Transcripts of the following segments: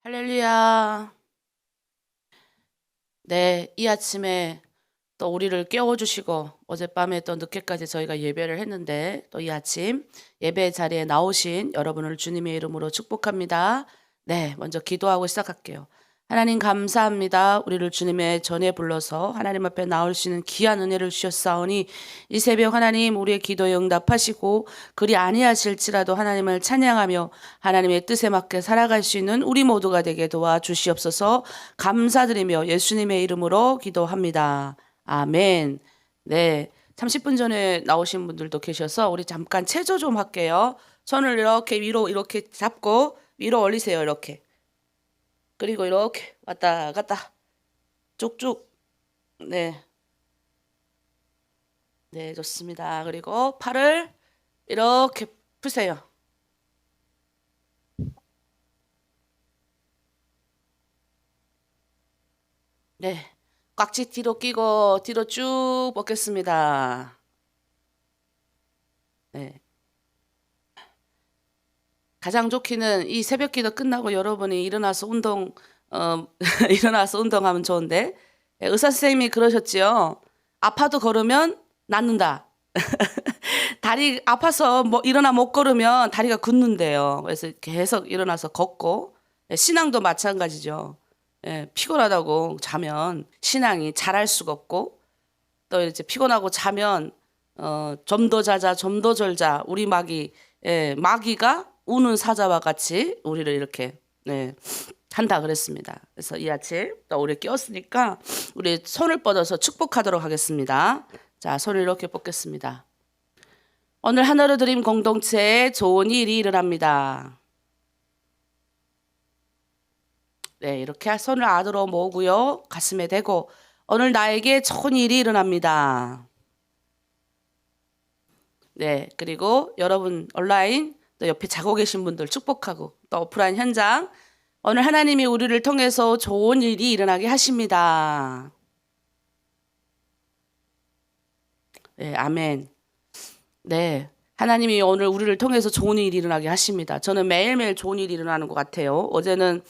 할렐루야. 네, 이 아침에 또 우리를 깨워주시고 어젯밤에 또 늦게까지 저희가 예배를 했는데 또 이 아침 예배 자리에 나오신 여러분을 주님의 이름으로 축복합니다. 네, 먼저 기도하고 시작할게요. 하나님 감사합니다. 우리를 주님의 전에 불러서 하나님 앞에 나올 수 있는 귀한 은혜를 주셨사오니 이 새벽 하나님 우리의 기도에 응답하시고 그리 아니하실지라도 하나님을 찬양하며 하나님의 뜻에 맞게 살아갈 수 있는 우리 모두가 되게 도와주시옵소서. 감사드리며 예수님의 이름으로 기도합니다. 아멘. 네. 30분 전에 나오신 분들도 계셔서 우리 잠깐 체조 좀 할게요. 손을 이렇게 위로 이렇게 잡고 위로 올리세요. 이렇게. 그리고 이렇게 왔다 갔다 쭉쭉. 네. 네, 좋습니다. 그리고 팔을 이렇게 푸세요. 네. 깍지 뒤로 끼고 뒤로 쭉 뻗겠습니다. 네. 가장 좋기는 이 새벽 기도 끝나고 여러분이 일어나서 일어나서 운동하면 좋은데, 의사 선생님이 그러셨지요. 아파도 걸으면 낫는다. 다리 아파서 일어나 못 걸으면 다리가 굳는데요. 그래서 계속 일어나서 걷고, 신앙도 마찬가지죠. 피곤하다고 자면 신앙이 잘할 수가 없고, 또 이제 피곤하고 자면 좀 더 자자, 좀 더 졸자. 우리 마귀가 우는 사자와 같이 우리를 이렇게 한다 그랬습니다. 그래서 이 아침 또 우리 깨웠으니까 우리 손을 뻗어서 축복하도록 하겠습니다. 자, 손을 이렇게 뻗겠습니다. 오늘 하나로 드림 공동체에 좋은 일이 일어납니다. 네, 이렇게 손을 안으로 모으고요. 가슴에 대고 오늘 나에게 좋은 일이 일어납니다. 네, 그리고 여러분 온라인 또 옆에 자고 계신 분들 축복하고 또 오프라인 현장 오늘 하나님이 우리를 통해서 좋은 일이 일어나게 하십니다. 네, 아멘. 네, 하나님이 오늘 우리를 통해서 좋은 일이 일어나게 하십니다. 저는 매일매일 좋은 일이 일어나는 것 같아요. 어제는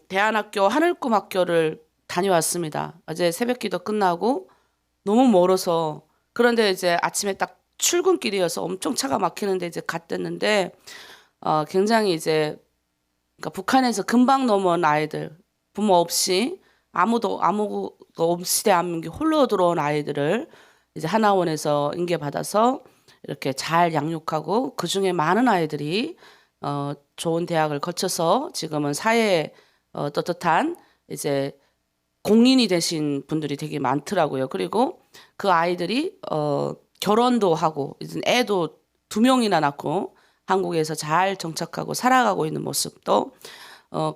대안학교 하늘꿈학교를 다녀왔습니다. 어제 새벽기도 끝나고 너무 멀어서 그런데 이제 아침에 딱 출근길이어서 엄청 차가 막히는데 이제 갔댔는데 굉장히 이제 그러니까 북한에서 금방 넘어온 아이들 부모 없이 아무도 없이 대한민국 홀로 들어온 아이들을 이제 하나원에서 인계받아서 이렇게 잘 양육하고 그 중에 많은 아이들이 좋은 대학을 거쳐서 지금은 사회에 떳떳한 이제 공인이 되신 분들이 되게 많더라고요. 그리고 그 아이들이 결혼도 하고 이제 애도 2명이나 낳고 한국에서 잘 정착하고 살아가고 있는 모습도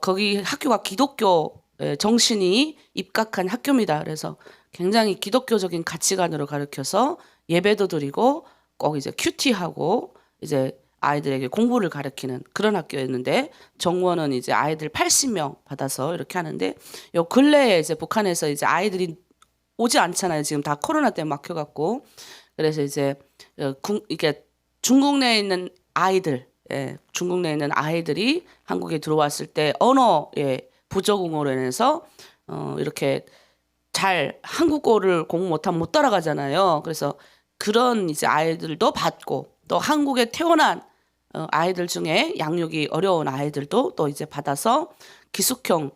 거기 학교가 기독교 정신이 입각한 학교입니다. 그래서 굉장히 기독교적인 가치관으로 가르쳐서 예배도 드리고 꼭 이제 큐티하고 이제 아이들에게 공부를 가르치는 그런 학교였는데 정원은 이제 아이들 80명 받아서 이렇게 하는데 요 근래에 이제 북한에서 이제 아이들이 오지 않잖아요. 지금 다 코로나 때문에 막혀갖고 그래서 이제 이게 중국 내에 있는 아이들, 중국 내에 있는 아이들이 한국에 들어왔을 때 언어의 부적응으로 인해서 이렇게 잘 한국어를 공부 못하면 못 따라가잖아요. 그래서 그런 이제 아이들도 받고 또 한국에 태어난 아이들 중에 양육이 어려운 아이들도 또 이제 받아서 기숙형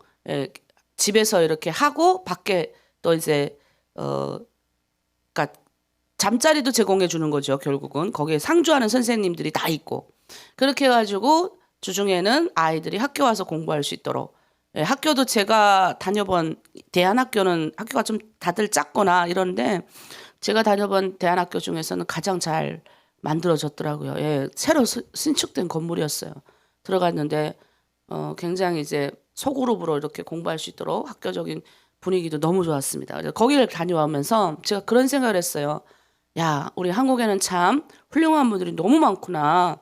집에서 이렇게 하고 밖에 또 이제 그러니까 잠자리도 제공해 주는 거죠. 결국은 거기에 상주하는 선생님들이 다 있고 그렇게 해가지고 주중에는 아이들이 학교 와서 공부할 수 있도록 학교도 제가 다녀본 대안학교는 학교가 좀 다들 작거나 이런데 제가 다녀본 대안학교 중에서는 가장 잘 만들어졌더라고요. 새로 신축된 건물이었어요. 들어갔는데 굉장히 이제 소그룹으로 이렇게 공부할 수 있도록 학교적인 분위기도 너무 좋았습니다. 그래서 거기를 다녀오면서 제가 그런 생각을 했어요. 야, 우리 한국에는 참 훌륭한 분들이 너무 많구나.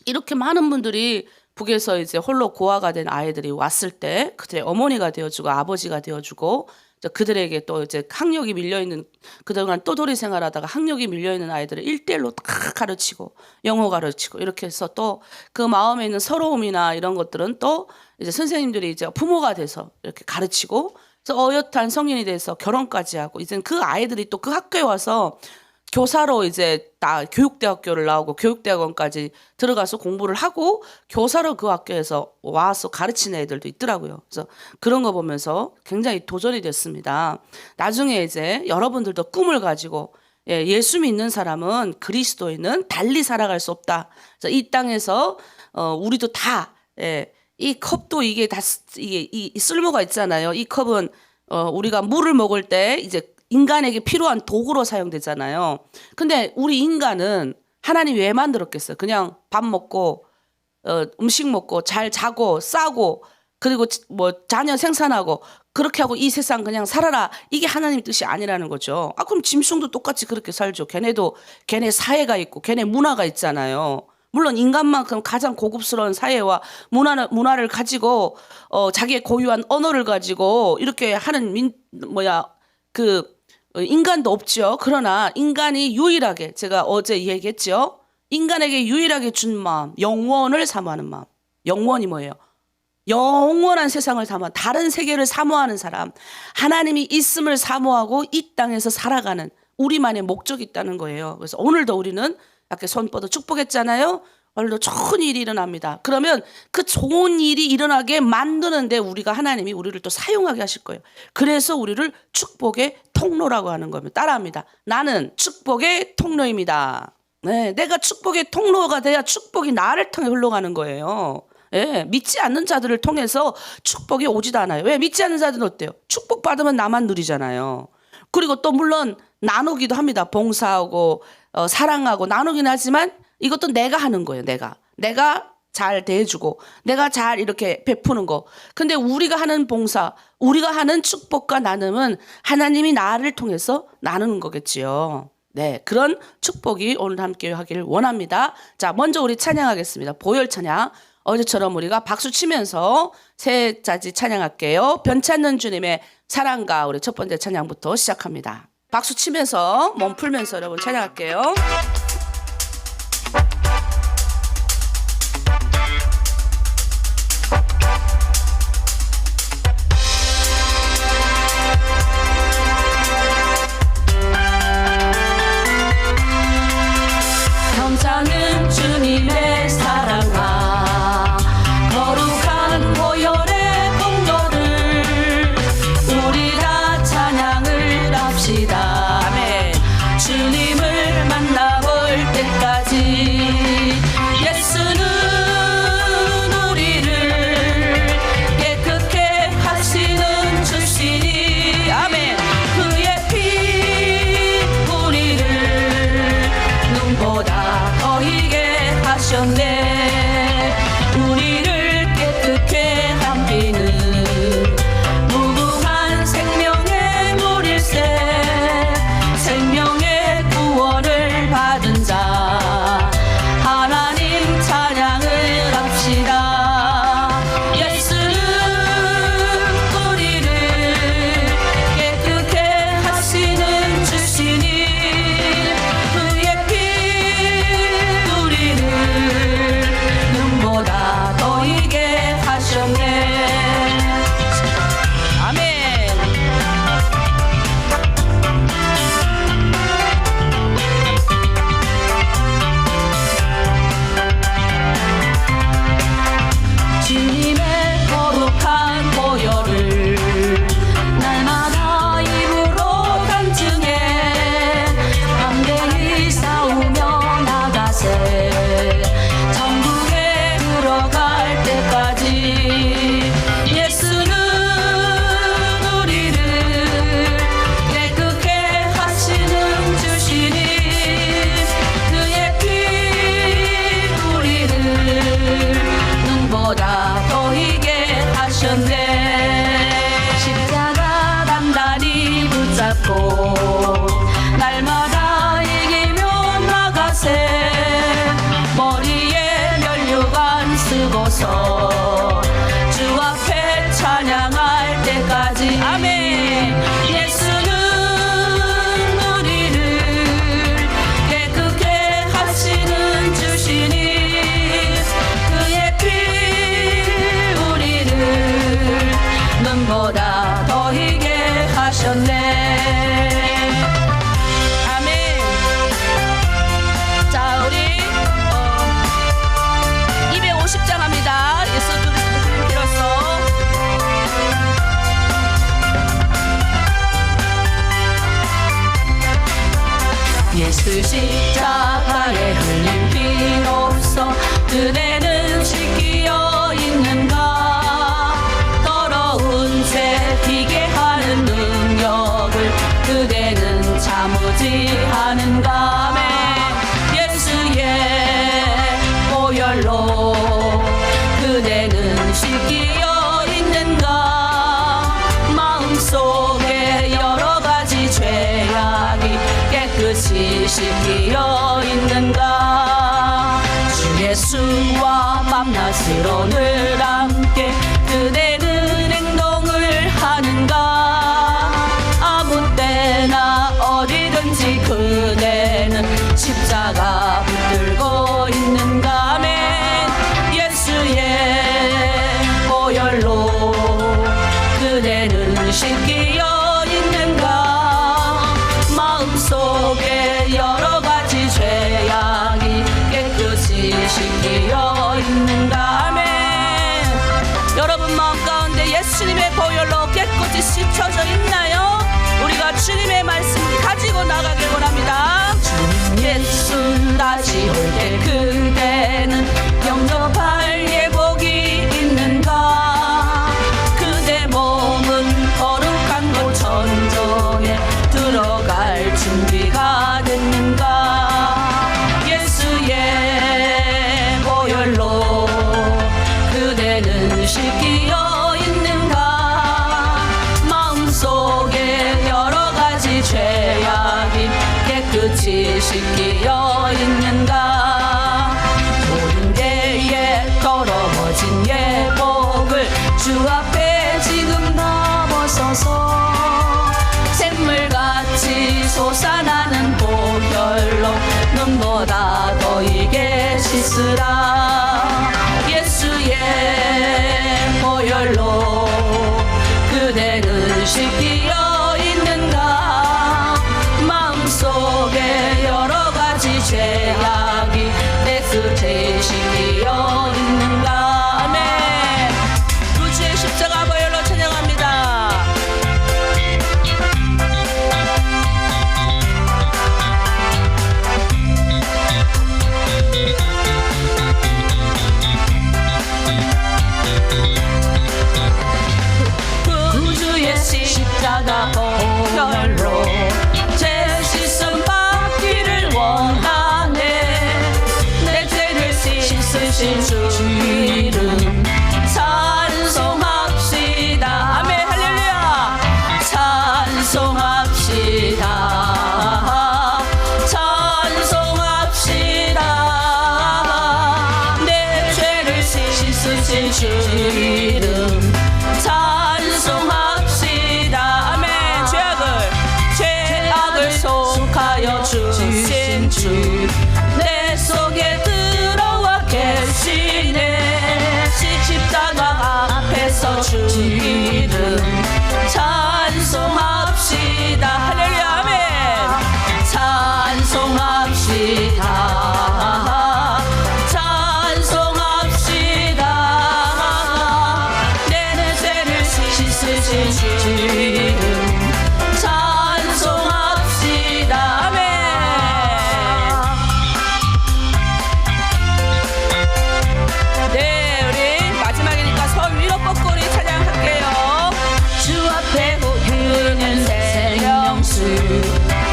이렇게 많은 분들이 북에서 이제 홀로 고아가 된 아이들이 왔을 때 그들의 어머니가 되어주고 아버지가 되어주고 그들에게 또 이제 학력이 밀려있는, 그동안 또돌이 생활하다가 학력이 밀려있는 아이들을 1대1로 다 가르치고 영어 가르치고 이렇게 해서 또 그 마음에 있는 서러움이나 이런 것들은 또 이제 선생님들이 이제 부모가 돼서 이렇게 가르치고, 그래서 어엿한 성인이 돼서 결혼까지 하고, 이제는 그 아이들이 또 그 학교에 와서 교사로 이제 다 교육대학교를 나오고 교육대학원까지 들어가서 공부를 하고 교사로 그 학교에서 와서 가르치는 애들도 있더라고요. 그래서 그런 거 보면서 굉장히 도전이 됐습니다. 나중에 이제 여러분들도 꿈을 가지고, 예수 믿는 사람은 그리스도인은 달리 살아갈 수 없다. 그래서 이 땅에서 우리도 다, 이 컵도 이게 다 이게 이 쓸모가 있잖아요. 이 컵은 우리가 물을 먹을 때 이제 인간에게 필요한 도구로 사용되잖아요. 근데 우리 인간은 하나님이 왜 만들었겠어요? 그냥 밥 먹고 음식 먹고 잘 자고 싸고 그리고 뭐 자녀 생산하고 그렇게 하고 이 세상 그냥 살아라, 이게 하나님 뜻이 아니라는 거죠. 그럼 짐승도 똑같이 그렇게 살죠. 걔네도 걔네 사회가 있고 걔네 문화가 있잖아요. 물론 인간만큼 가장 고급스러운 사회와 문화를 가지고 자기의 고유한 언어를 가지고 이렇게 하는 인간도 없죠. 그러나 인간이 유일하게, 제가 어제 얘기했죠. 인간에게 유일하게 준 마음, 영원을 사모하는 마음. 영원이 뭐예요? 영원한 세상을 사모하는, 다른 세계를 사모하는 사람, 하나님이 있음을 사모하고 이 땅에서 살아가는 우리만의 목적이 있다는 거예요. 그래서 오늘도 우리는 이렇게 손 뻗어 축복했잖아요. 오늘도 좋은 일이 일어납니다. 그러면 그 좋은 일이 일어나게 만드는데 하나님이 우리를 또 사용하게 하실 거예요. 그래서 우리를 축복의 통로라고 하는 겁니다. 따라합니다. 나는 축복의 통로입니다. 네, 내가 축복의 통로가 돼야 축복이 나를 통해 흘러가는 거예요. 믿지 않는 자들을 통해서 축복이 오지도 않아요. 왜? 믿지 않는 자들은 어때요? 축복받으면 나만 누리잖아요. 그리고 또 물론 나누기도 합니다. 봉사하고 사랑하고 나누긴 하지만 이것도 내가 하는 거예요. 내가 잘 대해주고 내가 잘 이렇게 베푸는 거. 근데 우리가 하는 봉사, 우리가 하는 축복과 나눔은 하나님이 나를 통해서 나누는 거겠지요. 네, 그런 축복이 오늘 함께 하기를 원합니다. 자, 먼저 우리 찬양하겠습니다. 보혈 찬양. 어제처럼 우리가 박수 치면서 세 자지 찬양할게요. 변찮는 주님의 사랑과 우리 첫 번째 찬양부터 시작합니다. 박수 치면서 몸 풀면서 여러분 찬양할게요. 감사는 주님의 사랑과 거룩한 보혈의 공로를 우리 다 찬양을 합시다. 아멘. 주님을 만나고 하셨네. 아멘. 자, 우리 250장 합니다. 예수 그리스도 길로서. 예수 십자가에 흘린 피로써 그대는 씻기어 있는가. 더러운 죄 비게 하는 능력을 그대는 참으지 않은가. 아멘. 예수의 보혈로 그대는 씻기어 있는가. 마음속에 여러 가지 죄악이 깨끗이 씻기어 있는가. 주 예수와 밤낮으로 늘 함께 그대는 행동을 하는가. 아무 때나 어디든지 그대는 십자가 붙들고 있는가. 아멘. 예수의 보혈로 그대는 씻기어 있는가. 마음속에 여러 가지 죄악이 깨끗이 씻기어 있는가. 아멘. 여러분 마음 가운데 예수님의 보혈로 깨끗이 씻혀져 있나요? 우리가 주님의 말씀 가지고 나가길 원합니다. 예수 다시 올 때 그대는 영접할 예복이 있는가. 그대 몸은 거룩한 곳 천정에 들어갈 준비가 됐는가. 예수의 보혈로 그대는 씻기어 있는가. 마음속에 여러 가지 죄악이 깨끗이 씻기어 있는가. 모든 개에 더러워진 예복을 주 앞에 지금 다 벗어서 샘물같이 솟아나는 보혈로 눈보다 더 이게 씻으라. 예수의 보혈로 그대는 씻기어 있는가. 마음속에 여러 가지 죄악이 깨끗이 씻기어 있는가. 아멘. 구주의 십자가 보혈로 찬양합니다. 구주의 십자가 보혈로 죄 씻음 받기를 원하네. 내 죄를 씻으신 주 이름 찬송합시다. 아멘. 할렐루야. 찬송합시다. 찬송합시다. 내 죄를 씻으신 주 이름 찬송합시다. 아멘. 죄악을 속하여 주신 주 내 속에 들어와 계시네. 십자가 앞에서 주 이름 찬송합시다. 할렐루야. 아멘. 찬송합시다. 찬송합시다. 내 죄를 씻으신 주 이름 찬송합시다. 아멘. 네, 우리 마지막이니까 손 위로 뻗고 우리 찬양할게요. 주 앞에 흐르는 생명수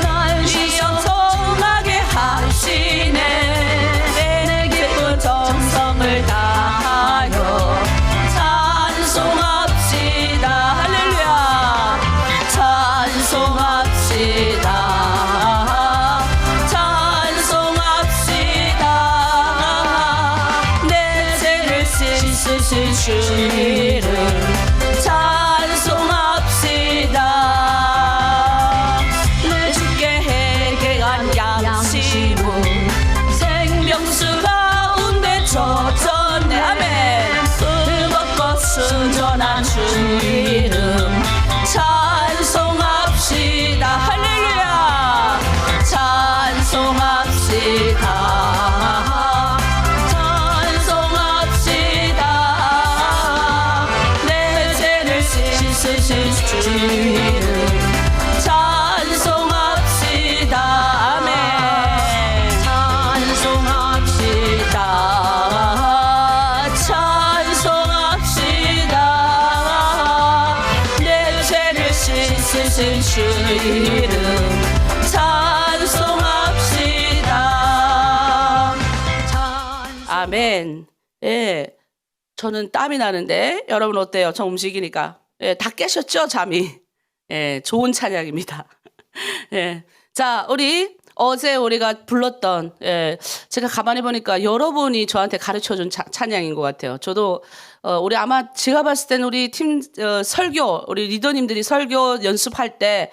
날 시험성하게 하시네. 내 기쁜 정성을 다하여 찬송합시다. 할렐루야. 찬송합시다. 찬송합시다. 내 죄를 씻으신 주 이름 찬송합시다. 내 주께 해결한 양심은 생명수 가운데 젖었네. 아멘. 뜨겁고 순전한 주 이름 찬송합시다. 주 이름 찬송합시다. 아멘. 찬송합시다. 찬송합시다. 내 죄를 씻으신 주 이름 찬송합시다. 아멘. 예. 저는 땀이 나는데 여러분 어때요? 저 움직이니까. 예, 다 깨셨죠? 잠이. 예, 좋은 찬양입니다. 예. 자, 어제 우리가 불렀던, 예, 제가 가만히 보니까 여러분이 저한테 가르쳐 준 찬양인 것 같아요. 저도, 우리 아마 제가 봤을 때는 우리 팀, 설교, 우리 리더님들이 설교 연습할 때,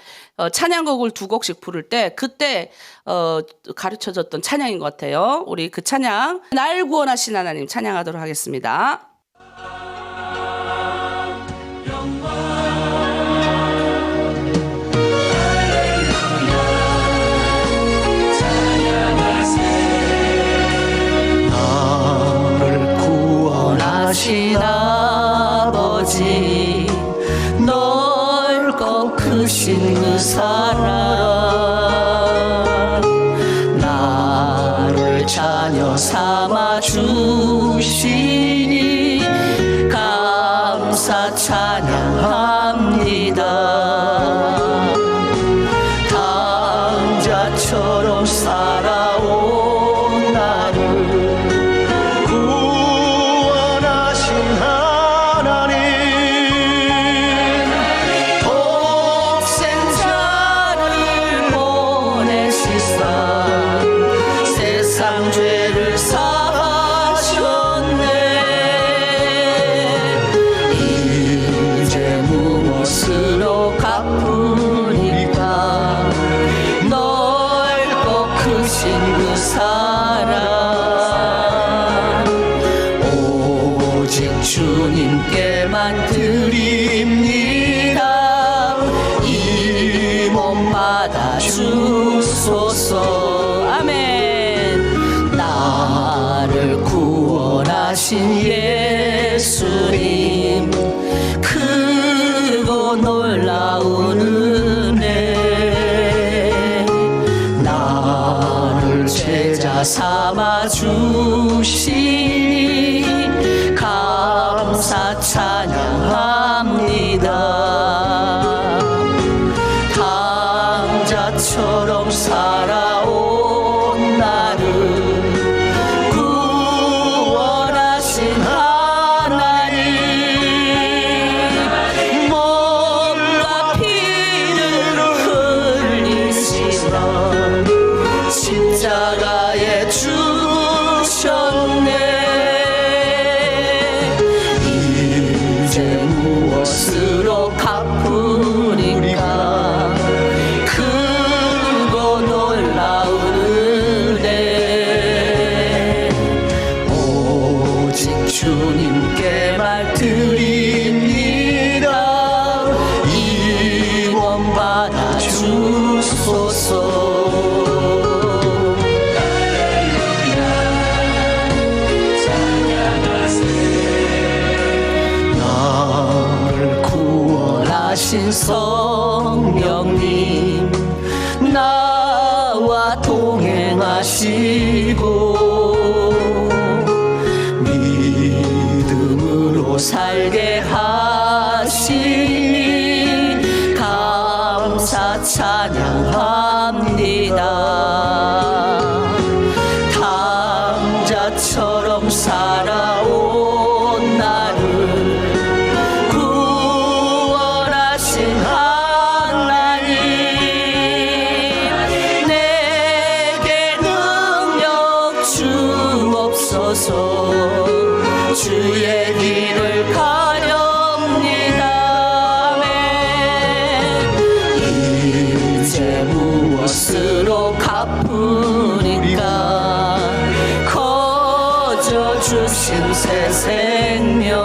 찬양곡을 2곡씩 부를 때, 그때, 가르쳐 줬던 찬양인 것 같아요. 우리 그 찬양, 날 구원하신 하나님 찬양하도록 하겠습니다. 하신 아버지 넓고 크신 그 사랑 나를 자녀 삼아 주시니 감사 찬양합니다. 당자처럼 살아온 나를 주님께만 드립니다. 이 몸 받아 주소서. 아멘. 나를 구원하신 예수님 크고 놀라운 은혜 나를 제자 삼아 주시니 감사 찬양합니다. 강자처럼 살아온 나를 구원하신 하나님 몸과 피를 흘리시던 십자가에 주셨네. 무엇으로 갚으리까 크고 놀라운 은혜 오직 주님께만 드립니다. 이 몸 받아 주소서. 하신 성령님 나와 동행하시고 믿음으로 살게 하시니 감사 찬양합니다. 당자처럼 살아온 나를 주의 길을 가렵니다. 아멘. 이제 무엇으로 갚으리까 거저 주신 새 생명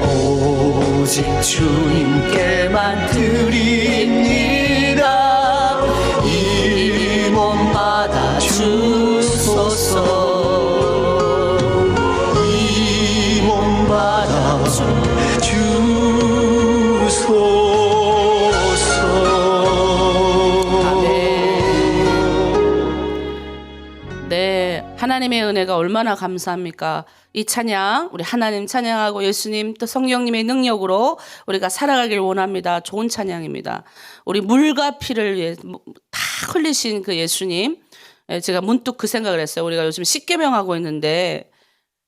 오직 주님께만 드립니다. 이 몸 받아 주소서. 이 몸 받아 주소서. 하나님의 은혜가 얼마나 감사합니까? 이 찬양, 우리 하나님 찬양하고 예수님 또 성령님의 능력으로 우리가 살아가길 원합니다. 좋은 찬양입니다. 우리 물과 피를 위해 다 흘리신 그 예수님. 제가 문득 그 생각을 했어요. 우리가 요즘 십계명하고 있는데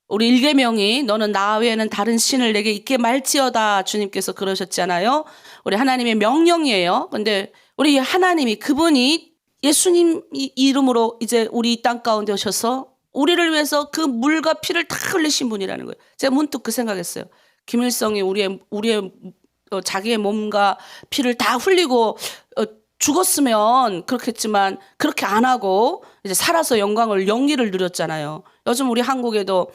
우리 1계명이 너는 나 외에는 다른 신을 내게 있게 말지어다 주님께서 그러셨잖아요. 우리 하나님의 명령이에요. 근데 우리 하나님이 그분이 예수님 이름으로 이제 우리 이 땅 가운데 오셔서 우리를 위해서 그 물과 피를 다 흘리신 분이라는 거예요. 제가 문득 그 생각했어요. 김일성이 우리의 자기의 몸과 피를 다 흘리고 죽었으면 그렇겠지만 그렇게 안 하고 이제 살아서 영기를 누렸잖아요. 요즘 우리 한국에도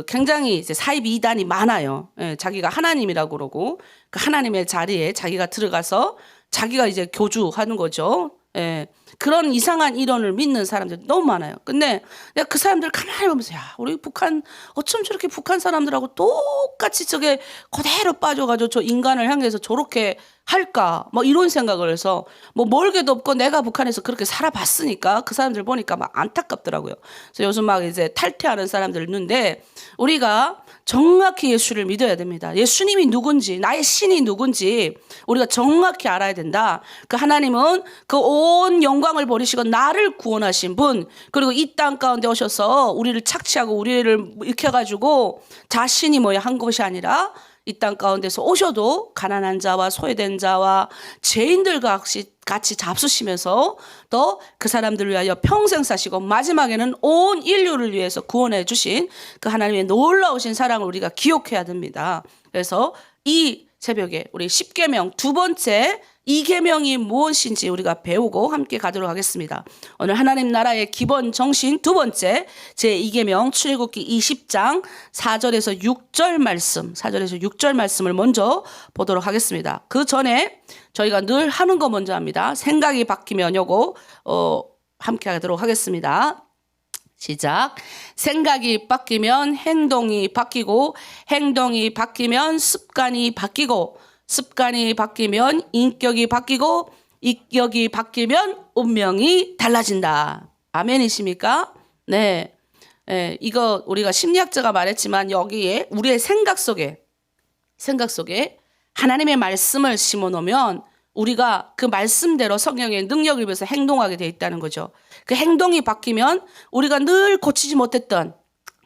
굉장히 이제 사이비 이단이 많아요. 예, 자기가 하나님이라고 그러고 그 하나님의 자리에 자기가 들어가서 자기가 이제 교주하는 거죠. 예. 그런 이상한 이론을 믿는 사람들이 너무 많아요. 근데 내가 그 사람들 가만히 보면서 야, 우리 북한 어쩜 저렇게 북한 사람들하고 똑같이 저게 그대로 빠져가지고 저 인간을 향해서 저렇게 할까? 뭐 이런 생각을 해서 뭐 멀게도 없고 내가 북한에서 그렇게 살아봤으니까 그 사람들 보니까 막 안타깝더라고요. 그래서 요즘 막 이제 탈퇴하는 사람들 있는데 우리가 정확히 예수를 믿어야 됩니다. 예수님이 누군지, 나의 신이 누군지 우리가 정확히 알아야 된다. 그 하나님은 그 온 영광을 버리시고 나를 구원하신 분, 그리고 이 땅 가운데 오셔서 우리를 착취하고 우리를 익혀가지고 자신이 한 것이 아니라 이 땅 가운데서 오셔도 가난한 자와 소외된 자와 죄인들과 같이 잡수시면서 또 그 사람들을 위하여 평생 사시고 마지막에는 온 인류를 위해서 구원해 주신 그 하나님의 놀라우신 사랑을 우리가 기억해야 됩니다. 그래서 이 새벽에 우리 십계명 두 번째 이 계명이 무엇인지 우리가 배우고 함께 가도록 하겠습니다. 오늘 하나님 나라의 기본 정신 두 번째 제2계명 출애굽기 20장 4절에서 6절 말씀을 먼저 보도록 하겠습니다. 그 전에 저희가 늘 하는 거 먼저 합니다. 생각이 바뀌면 요거 함께 하도록 하겠습니다. 시작. 생각이 바뀌면 행동이 바뀌고 행동이 바뀌면 습관이 바뀌고 습관이 바뀌면 인격이 바뀌고 인격이 바뀌면 운명이 달라진다. 아멘이십니까? 네. 이거 우리가 심리학자가 말했지만 여기에 우리의 생각 속에 하나님의 말씀을 심어 놓으면 우리가 그 말씀대로 성령의 능력을 위해서 행동하게 돼 있다는 거죠. 그 행동이 바뀌면 우리가 늘 고치지 못했던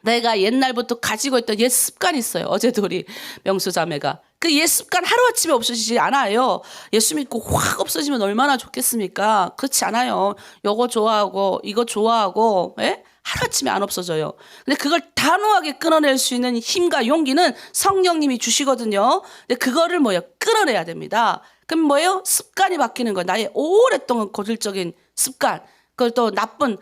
내가 옛날부터 가지고 있던 옛 습관이 있어요. 어제도 우리 명수 자매가 그 옛 습관 하루아침에 없어지지 않아요. 예수 믿고 확 없어지면 얼마나 좋겠습니까? 그렇지 않아요. 요거 좋아하고 이거 좋아하고 하루아침에 안 없어져요. 근데 그걸 단호하게 끊어낼 수 있는 힘과 용기는 성령님이 주시거든요. 근데 그거를 끊어내야 됩니다. 그럼 뭐예요? 습관이 바뀌는 거예요. 나의 오랫동안 고질적인 습관. 그걸 또 나쁜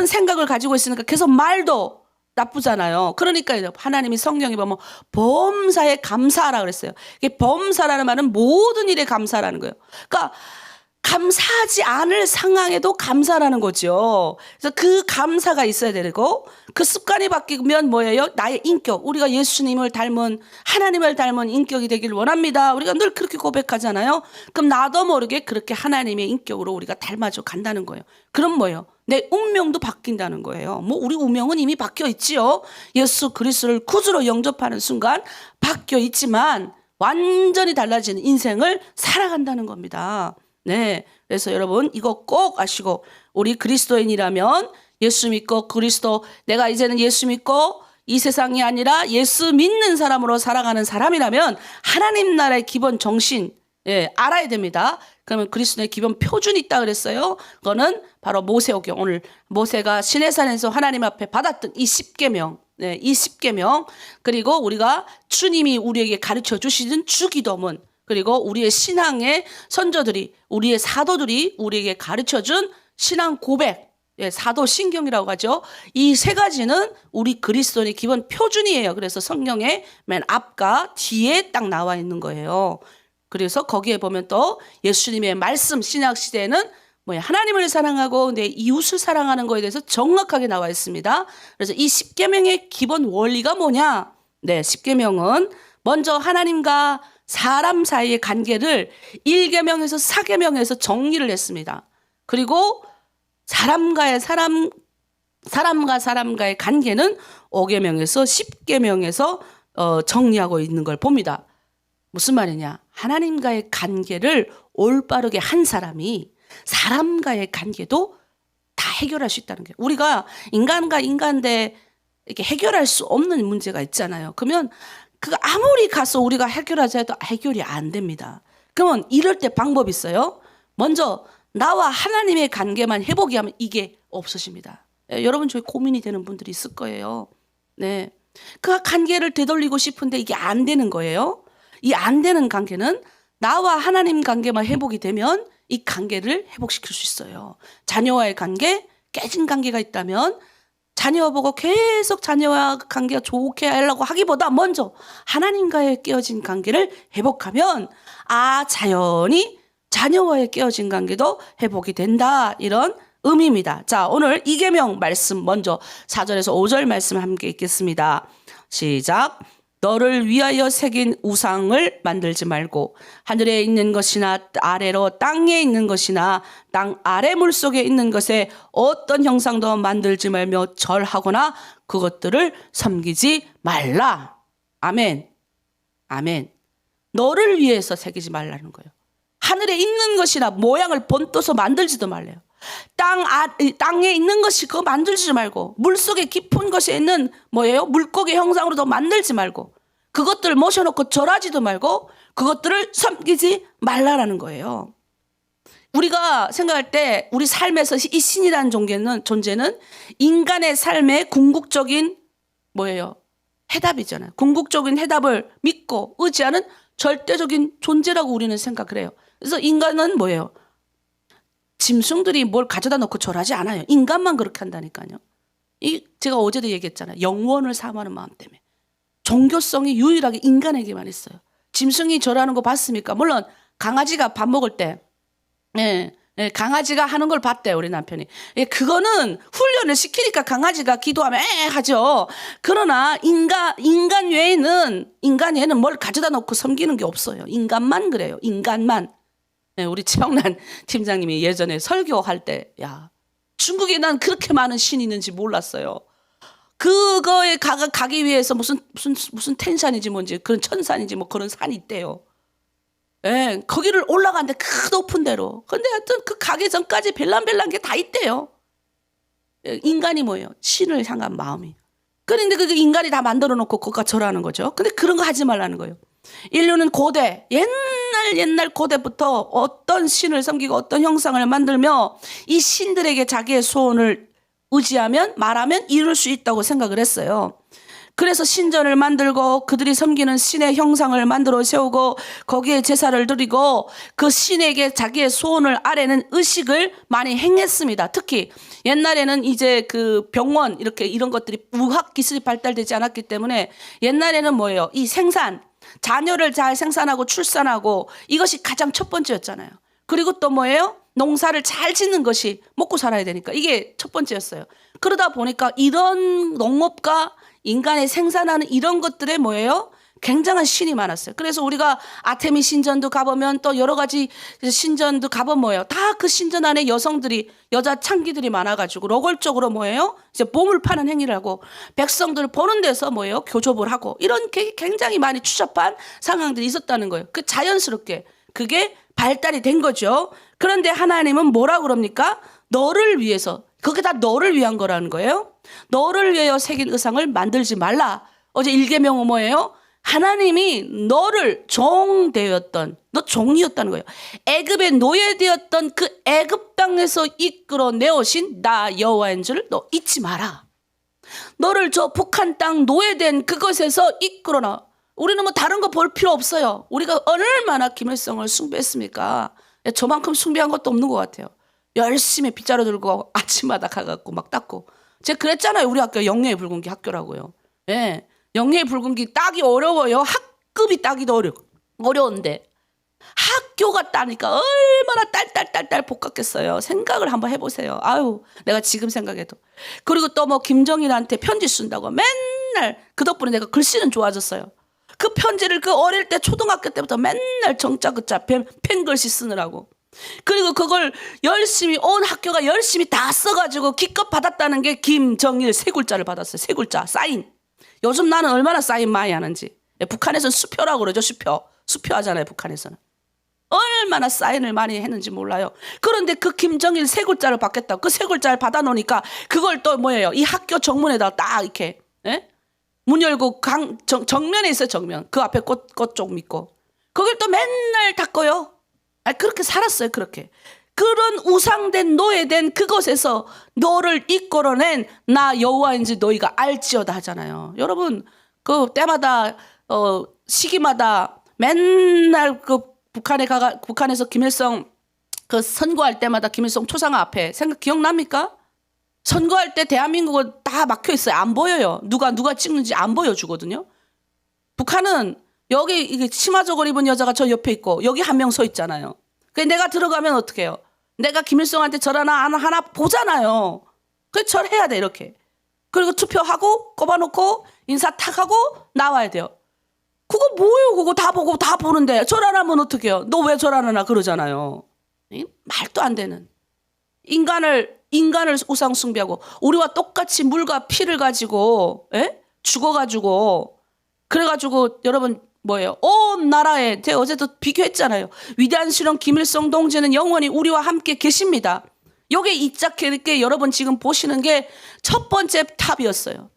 생각을 가지고 있으니까 계속 말도 나쁘잖아요. 그러니까 하나님이 성령이 보면 범사에 감사하라 그랬어요. 이게 범사라는 말은 모든 일에 감사라는 거예요. 그러니까 감사하지 않을 상황에도 감사라는 거죠. 그래서 그 감사가 있어야 되고 그 습관이 바뀌면 뭐예요? 나의 인격. 우리가 예수님을 닮은 하나님을 닮은 인격이 되길 원합니다. 우리가 늘 그렇게 고백하잖아요. 그럼 나도 모르게 그렇게 하나님의 인격으로 우리가 닮아져 간다는 거예요. 그럼 뭐예요? 내 운명도 바뀐다는 거예요. 우리 운명은 이미 바뀌어 있지요. 예수 그리스도를 구주로 영접하는 순간 바뀌어 있지만 완전히 달라지는 인생을 살아간다는 겁니다. 네. 그래서 여러분 이거 꼭 아시고 우리 그리스도인이라면 예수 믿고 내가 이제는 예수 믿고 이 세상이 아니라 예수 믿는 사람으로 살아가는 사람이라면 하나님 나라의 기본 정신 알아야 됩니다. 그러면 그리스도의 기본 표준이 있다 그랬어요. 그거는 바로 모세오경. 오늘 모세가 시내산에서 하나님 앞에 받았던 이 10계명. 이 10계명. 그리고 우리가 주님이 우리에게 가르쳐 주시는 주기도문. 그리고 우리의 신앙의 선조들이 우리의 사도들이 우리에게 가르쳐준 신앙 고백, 사도 신경이라고 하죠. 이 세 가지는 우리 그리스도인의 기본 표준이에요. 그래서 성경의 맨 앞과 뒤에 딱 나와 있는 거예요. 그래서 거기에 보면 또 예수님의 말씀 신약 시대에는 하나님을 사랑하고 내 이웃을 사랑하는 거에 대해서 정확하게 나와 있습니다. 그래서 이 10계명의 기본 원리가 뭐냐? 10계명은 먼저 하나님과 사람 사이의 관계를 1계명에서 4계명에서 정리를 했습니다. 그리고 사람과의 사람 사람과 사람과의 관계는 5계명에서 10계명에서 정리하고 있는 걸 봅니다. 무슨 말이냐? 하나님과의 관계를 올바르게 한 사람이 사람과의 관계도 다 해결할 수 있다는 거예요. 우리가 인간과 인간대 이렇게 해결할 수 없는 문제가 있잖아요. 그러면 그 아무리 가서 우리가 해결하자 해도 해결이 안 됩니다. 그러면 이럴 때 방법이 있어요. 먼저 나와 하나님의 관계만 회복이 하면 이게 없어집니다. 여러분 저희 고민이 되는 분들이 있을 거예요. 네, 그 관계를 되돌리고 싶은데 이게 안 되는 거예요. 이 안 되는 관계는 나와 하나님 관계만 회복이 되면 이 관계를 회복시킬 수 있어요. 자녀와의 관계, 깨진 관계가 있다면 자녀 보고 계속 자녀와 관계가 좋게 하려고 하기보다 먼저 하나님과의 깨어진 관계를 회복하면 자연히 자녀와의 깨어진 관계도 회복이 된다. 이런 의미입니다. 자, 오늘 2계명 말씀 먼저 4절에서 5절 말씀 함께 읽겠습니다. 시작. 너를 위하여 새긴 우상을 만들지 말고 하늘에 있는 것이나 아래로 땅에 있는 것이나 땅 아래 물속에 있는 것에 어떤 형상도 만들지 말며 절하거나 그것들을 섬기지 말라. 아멘. 아멘. 너를 위해서 새기지 말라는 거예요. 하늘에 있는 것이나 모양을 본떠서 만들지도 말래요. 땅에 있는 것이 그거 만들지 말고 물속에 깊은 것에 있는 뭐예요? 물고기 형상으로도 만들지 말고 그것들을 모셔놓고 절하지도 말고 그것들을 섬기지 말라라는 거예요. 우리가 생각할 때 우리 삶에서 이 신이라는 존재는 인간의 삶의 궁극적인 뭐예요? 해답이잖아요. 궁극적인 해답을 믿고 의지하는 절대적인 존재라고 우리는 생각을 해요. 그래서 인간은 뭐예요? 짐승들이 뭘 가져다 놓고 절하지 않아요. 인간만 그렇게 한다니까요. 제가 어제도 얘기했잖아요. 영원을 사모하는 마음 때문에. 종교성이 유일하게 인간에게만 있어요. 짐승이 절하는 거 봤습니까? 물론 강아지가 밥 먹을 때 강아지가 하는 걸 봤대요. 우리 남편이. 그거는 훈련을 시키니까 강아지가 기도하면 하죠. 그러나 인간 외에는 뭘 가져다 놓고 섬기는 게 없어요. 인간만 그래요. 인간만. 우리 최영란 팀장님이 예전에 설교할 때 중국에 난 그렇게 많은 신이 있는지 몰랐어요. 그거에 가기 위해서 무슨 텐산인지 뭔지 그런 천산인지 뭐 그런 산이 있대요. 거기를 올라가는데 그 높은 데로. 근데 하여튼 그 가기 전까지 별난별난 게 다 있대요. 인간이 뭐예요? 신을 향한 마음이. 그런데 그 인간이 다 만들어 놓고 그것과 절하는 거죠. 근데 그런 거 하지 말라는 거예요. 인류는 고대, 옛날 고대부터 어떤 신을 섬기고 어떤 형상을 만들며 이 신들에게 자기의 소원을 의지하면 말하면 이룰 수 있다고 생각을 했어요. 그래서 신전을 만들고 그들이 섬기는 신의 형상을 만들어 세우고 거기에 제사를 드리고 그 신에게 자기의 소원을 아뢰는 의식을 많이 행했습니다. 특히 옛날에는 이제 그 병원 이런 것들이 의학 기술이 발달되지 않았기 때문에 옛날에는 뭐예요? 이 생산, 자녀를 잘 생산하고 출산하고 이것이 가장 첫 번째였잖아요. 그리고 또 뭐예요? 농사를 잘 짓는 것이 먹고 살아야 되니까 이게 첫 번째였어요. 그러다 보니까 이런 농업과 인간의 생산하는 이런 것들에 뭐예요? 굉장한 신이 많았어요. 그래서 우리가 아테미 신전도 가보면 또 여러 가지 신전도 가보면 뭐예요? 다 그 신전 안에 여자 창기들이 많아가지고 노골적으로 뭐예요? 이제 몸을 파는 행위를 하고 백성들을 보는 데서 뭐예요? 교접을 하고 이런 굉장히 많이 추잡한 상황들이 있었다는 거예요. 그 자연스럽게 그게 발달이 된 거죠. 그런데 하나님은 뭐라 그럽니까? 너를 위해서. 그게 다 너를 위한 거라는 거예요. 너를 위하여 새긴 의상을 만들지 말라. 어제 1계명은 뭐예요? 하나님이 너를 종되었던, 너 종이었다는 거예요. 애굽의 노예되었던 그 애굽 땅에서 이끌어내오신 나 여호와인 줄 너 잊지 마라. 너를 저 북한 땅 노예된 그것에서 이끌어나. 우리는 뭐 다른 거 볼 필요 없어요. 우리가 얼마나 김일성을 숭배했습니까? 저만큼 숭배한 것도 없는 것 같아요. 열심히 빗자루 들고 아침마다 가갖고 막 닦고. 제가 그랬잖아요. 우리 학교 영예의 붉은기 학교라고요. 예. 영예의 붉은기 따기 어려워요. 학급이 따기도 어려운데. 학교가 따니까 얼마나 딸 볶았겠어요. 생각을 한번 해보세요. 아유, 내가 지금 생각해도. 그리고 또 뭐 김정일한테 편지 쓴다고 맨날 그 덕분에 내가 글씨는 좋아졌어요. 그 편지를 그 어릴 때 초등학교 때부터 맨날 정자 그자 펜글씨 쓰느라고. 그리고 그걸 열심히 온 학교가 열심히 다 써가지고 기껏 받았다는 게 김정일 세 글자를 받았어요. 세 글자 사인. 요즘 나는 얼마나 사인 많이 하는지. 북한에서는 수표라고 그러죠. 수표 하잖아요. 북한에서는. 얼마나 사인을 많이 했는지 몰라요. 그런데 그 김정일 세 글자를 받겠다고 그 세 글자를 받아놓으니까 그걸 또 뭐예요? 이 학교 정문에다 딱 이렇게 문 열고 정면에 있어요. 정면. 그 앞에 꽃 쪽 믿고. 그걸 또 맨날 닦아요. 그렇게 살았어요. 그렇게. 그런 우상된 노예된 그곳에서 너를 이끌어낸 나 여호와인지 너희가 알지어다 하잖아요. 여러분 그 때마다 시기마다 맨날 그 북한에서 김일성 그 선거할 때마다 김일성 초상화 앞에 기억납니까? 선거할 때 대한민국은 다 막혀 있어요. 안 보여요. 누가 찍는지 안 보여주거든요. 북한은 여기 이게 치마 저고리 입은 여자가 저 옆에 있고 여기 한 명 서 있잖아요. 그래서 내가 들어가면 어떻게 해요? 내가 김일성한테 절하나 하나 보잖아요. 그래서 절해야 돼 이렇게. 그리고 투표하고 꼽아놓고 인사 탁 하고 나와야 돼요. 그거 뭐예요? 그거 다 보고 다 보는데 절 안 하면 어떻게 해요? 너 왜 절 안 하나 그러잖아요. 말도 안 되는. 인간을 우상 숭배하고 우리와 똑같이 물과 피를 가지고 죽어가지고 그래가지고 여러분 뭐예요? 온 나라에 제가 어제도 비교했잖아요. 위대한 실험 김일성 동지는 영원히 우리와 함께 계십니다. 요게 이렇게 여러분 지금 보시는 게 첫 번째 탑이었어요.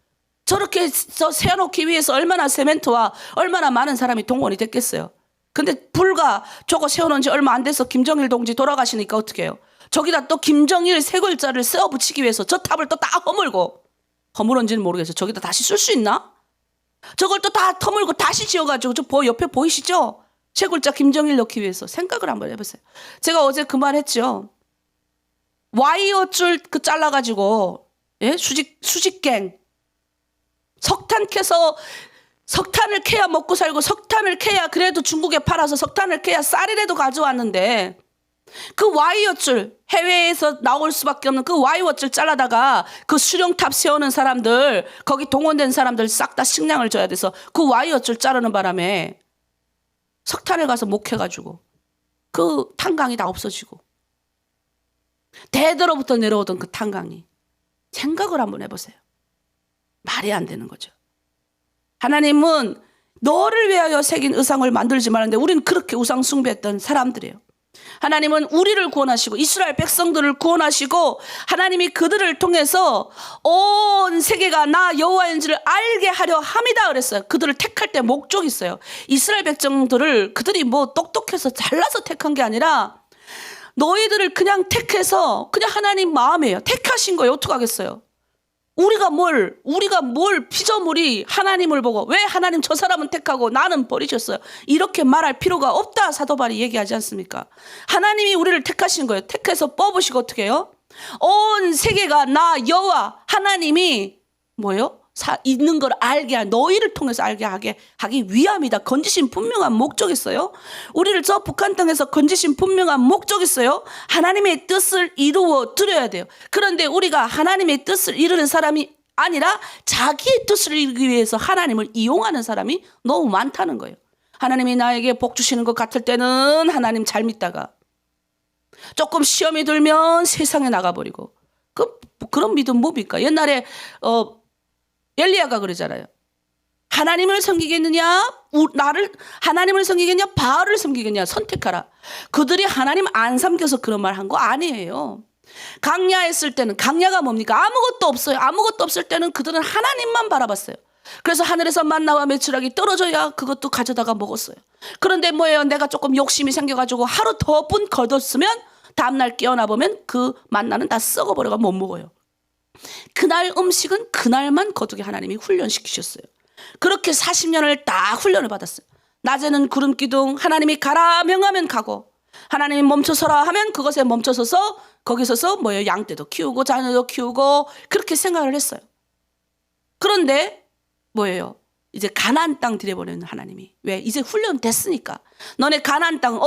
저렇게 세워놓기 위해서 얼마나 세멘트와 얼마나 많은 사람이 동원이 됐겠어요. 근데 불과 저거 세워놓은 지 얼마 안 돼서 김정일 동지 돌아가시니까 어떻게 해요? 저기다 또 김정일 세 글자를 세워 붙이기 위해서 저 탑을 또 다 허물은지는 모르겠어요. 저기다 다시 쓸 수 있나? 저걸 또 다 터물고 다시 지어가지고 옆에 보이시죠? 세 글자 김정일 넣기 위해서 생각을 한번 해보세요. 제가 어제 그 말 했죠. 와이어 줄 잘라가지고 수직갱 석탄 캐서 석탄을 캐야 먹고 살고 석탄을 캐야 그래도 중국에 팔아서 석탄을 캐야 쌀이라도 가져왔는데 그 와이어줄 해외에서 나올 수밖에 없는 그 와이어줄 잘라다가 그 수령탑 세우는 사람들 거기 동원된 사람들 싹 다 식량을 줘야 돼서 그 와이어줄 자르는 바람에 석탄을 가서 못 캐가지고 그 탄광이 다 없어지고 대대로부터 내려오던 그 탄광이 생각을 한번 해보세요. 말이 안 되는 거죠. 하나님은 너를 위하여 새긴 의상을 만들지 말았는데 우리는 그렇게 우상 숭배했던 사람들이에요. 하나님은 우리를 구원하시고 이스라엘 백성들을 구원하시고 하나님이 그들을 통해서 온 세계가 나 여호와인지를 알게 하려 함이다 그랬어요. 그들을 택할 때 목적이 있어요. 이스라엘 백성들을 그들이 뭐 똑똑해서 잘나서 택한 게 아니라 너희들을 그냥 택해서 그냥 하나님 마음이에요. 택하신 거예요. 어떡하겠어요? 우리가 뭘 피조물이 하나님을 보고 왜 하나님 저 사람은 택하고 나는 버리셨어요. 이렇게 말할 필요가 없다 사도 바울이 얘기하지 않습니까? 하나님이 우리를 택하신 거예요. 택해서 뽑으시고 어떻게 해요? 온 세계가 나 여호와 하나님이 뭐예요? 있는 걸 알게 너희를 통해서 알게 하기 위함이다. 건지신 분명한 목적이 있어요. 우리를 저 북한 땅에서 건지신 분명한 목적이 있어요. 하나님의 뜻을 이루어 드려야 돼요. 그런데 우리가 하나님의 뜻을 이루는 사람이 아니라 자기의 뜻을 이루기 위해서 하나님을 이용하는 사람이 너무 많다는 거예요. 하나님이 나에게 복 주시는 것 같을 때는 하나님 잘 믿다가 조금 시험이 들면 세상에 나가버리고 그런 믿음 뭡니까? 옛날에 엘리야가 그러잖아요. 하나님을 섬기겠느냐? 하나님을 섬기겠냐? 바알을 섬기겠냐? 선택하라. 그들이 하나님 안 섬겨서 그런 말 한 거 아니에요. 강야에 있을 때는 강야가 뭡니까? 아무것도 없어요. 아무것도 없을 때는 그들은 하나님만 바라봤어요. 그래서 하늘에서 만나와 메추라기 떨어져야 그것도 가져다가 먹었어요. 그런데 뭐예요? 내가 조금 욕심이 생겨가지고 하루 더 분 거뒀으면 다음날 깨어나 보면 그 만나는 다 썩어버려가 못 먹어요. 그날 음식은 그날만 거두게 하나님이 훈련시키셨어요. 그렇게 40년을 다 훈련을 받았어요. 낮에는 구름 기둥, 하나님이 가라 명하면 가고 하나님이 멈춰서라 하면 그것에 멈춰서서 거기 서서 뭐예요? 양떼도 키우고 자녀도 키우고 그렇게 생각을 했어요. 그런데 뭐예요? 이제 가나안 땅 들여보내는 하나님이 왜? 이제 훈련됐으니까 너네 가나안 땅은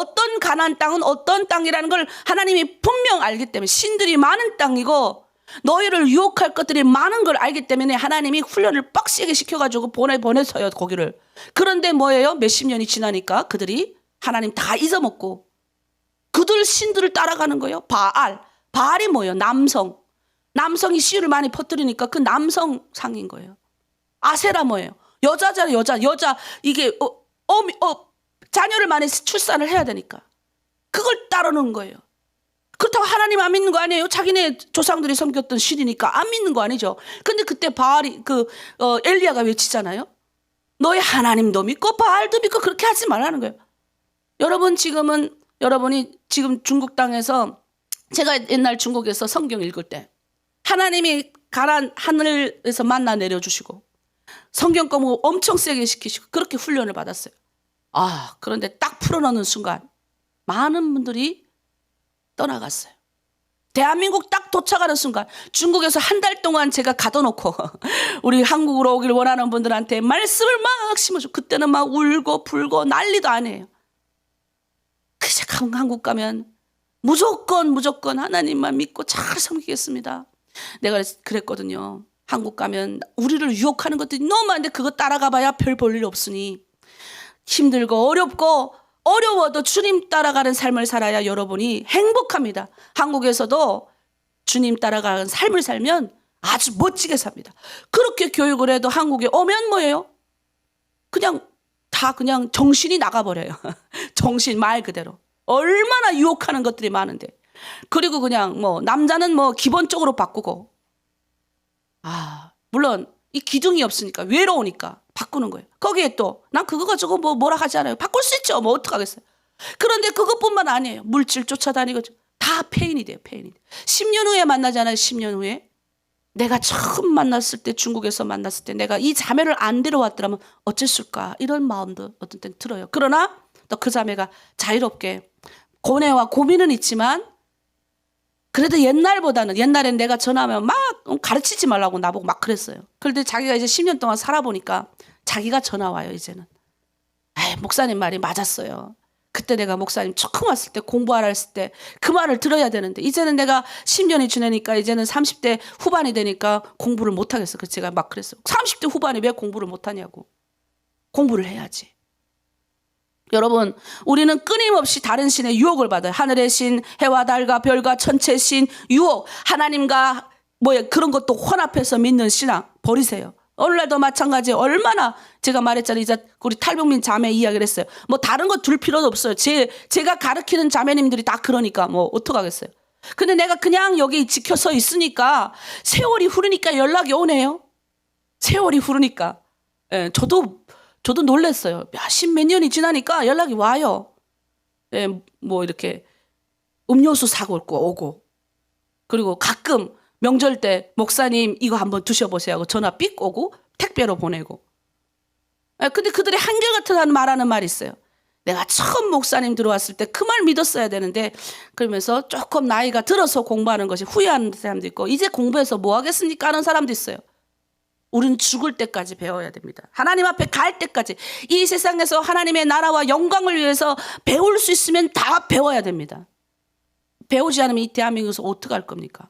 어떤 땅이라는 걸 하나님이 분명 알기 때문에 신들이 많은 땅이고 너희를 유혹할 것들이 많은 걸 알기 때문에 하나님이 훈련을 빡세게 시켜가지고 보내서요 거기를. 그런데 뭐예요? 몇십 년이 지나니까 그들이 하나님 다 잊어먹고 그들 신들을 따라가는 거예요. 바알이 뭐예요? 남성이 씨를 많이 퍼뜨리니까 그 남성상인 거예요. 아세라 뭐예요? 여자잖아요. 여자 이게 자녀를 많이 출산을 해야 되니까 그걸 따르는 거예요. 그렇다고 하나님 안 믿는 거 아니에요? 자기네 조상들이 섬겼던 신이니까 안 믿는 거 아니죠? 근데 그때 바알이 엘리야가 외치잖아요. 너희 하나님도 믿고 바알도 믿고 그렇게 하지 말라는 거예요. 여러분이 지금 중국 땅에서, 제가 옛날 중국에서 성경 읽을 때 하나님이 가란 하늘에서 만나 내려주시고 성경 공부 엄청 세게 시키시고 그렇게 훈련을 받았어요. 그런데 딱 풀어놓는 순간 많은 분들이 떠나갔어요. 대한민국 딱 도착하는 순간 중국에서 한 달 동안 제가 가둬놓고 우리 한국으로 오길 원하는 분들한테 말씀을 막 심어주고, 그때는 막 울고 불고 난리도 아니에요. 그제 한국 가면 무조건 하나님만 믿고 잘 섬기겠습니다. 내가 그랬거든요. 한국 가면 우리를 유혹하는 것들이 너무 많은데 그거 따라가 봐야 별 볼 일 없으니 힘들고 어려워도 주님 따라가는 삶을 살아야 여러분이 행복합니다. 한국에서도 주님 따라가는 삶을 살면 아주 멋지게 삽니다. 그렇게 교육을 해도 한국에 오면 뭐예요? 그냥 정신이 나가버려요. 정신 말 그대로. 얼마나 유혹하는 것들이 많은데. 그리고 그냥 남자는 기본적으로 바꾸고, 물론 이 기둥이 없으니까 외로우니까 바꾸는 거예요. 거기에 또 난 그거 가지고 뭐라 하지 않아요. 바꿀 수 있죠. 어떡하겠어요. 그런데 그것뿐만 아니에요. 물질 쫓아다니고 다 페인이 돼요. 10년 후에 만나잖아요. 10년 후에. 내가 처음 만났을 때, 중국에서 만났을 때 내가 이 자매를 안 데려왔더라면 어쨌을까, 이런 마음도 어떤 때는 들어요. 그러나 또 그 자매가 자유롭게 고뇌와 고민은 있지만 그래도 옛날엔 내가 전화하면 막 가르치지 말라고 나보고 막 그랬어요. 그런데 자기가 이제 10년 동안 살아보니까 자기가 전화 와요. 이제는. 목사님 말이 맞았어요. 그때 내가 목사님 처음 왔을 때, 공부하라 했을 때 그 말을 들어야 되는데, 이제는 내가 10년이 지나니까 이제는 30대 후반이 되니까 공부를 못하겠어. 그래서 제가 막 그랬어요. 30대 후반이 왜 공부를 못하냐고. 공부를 해야지. 여러분, 우리는 끊임없이 다른 신의 유혹을 받아요. 하늘의 신, 해와 달과 별과 천체 신, 유혹, 하나님과 그런 것도 혼합해서 믿는 신앙 버리세요. 오늘날도 마찬가지예요. 얼마나 제가 말했잖아요. 이제 우리 탈북민 자매 이야기를 했어요. 다른 거 둘 필요도 없어요. 제가 가르치는 자매님들이 다 그러니까 어떡하겠어요. 근데 내가 그냥 여기 지켜서 있으니까 세월이 흐르니까 연락이 오네요. 세월이 흐르니까. 저도 놀랐어요. 몇 년이 지나니까 연락이 와요. 이렇게 음료수 사고 오고. 그리고 가끔 명절 때 목사님 이거 한번 드셔보세요 하고 전화 삑 오고 택배로 보내고. 근데 그들이 한결같은 말하는 말이 있어요. 내가 처음 목사님 들어왔을 때 그 말 믿었어야 되는데, 그러면서 조금 나이가 들어서 공부하는 것이 후회하는 사람도 있고, 이제 공부해서 뭐 하겠습니까 하는 사람도 있어요. 우리는 죽을 때까지 배워야 됩니다. 하나님 앞에 갈 때까지. 이 세상에서 하나님의 나라와 영광을 위해서 배울 수 있으면 다 배워야 됩니다. 배우지 않으면 이 대한민국에서 어떻게 할 겁니까?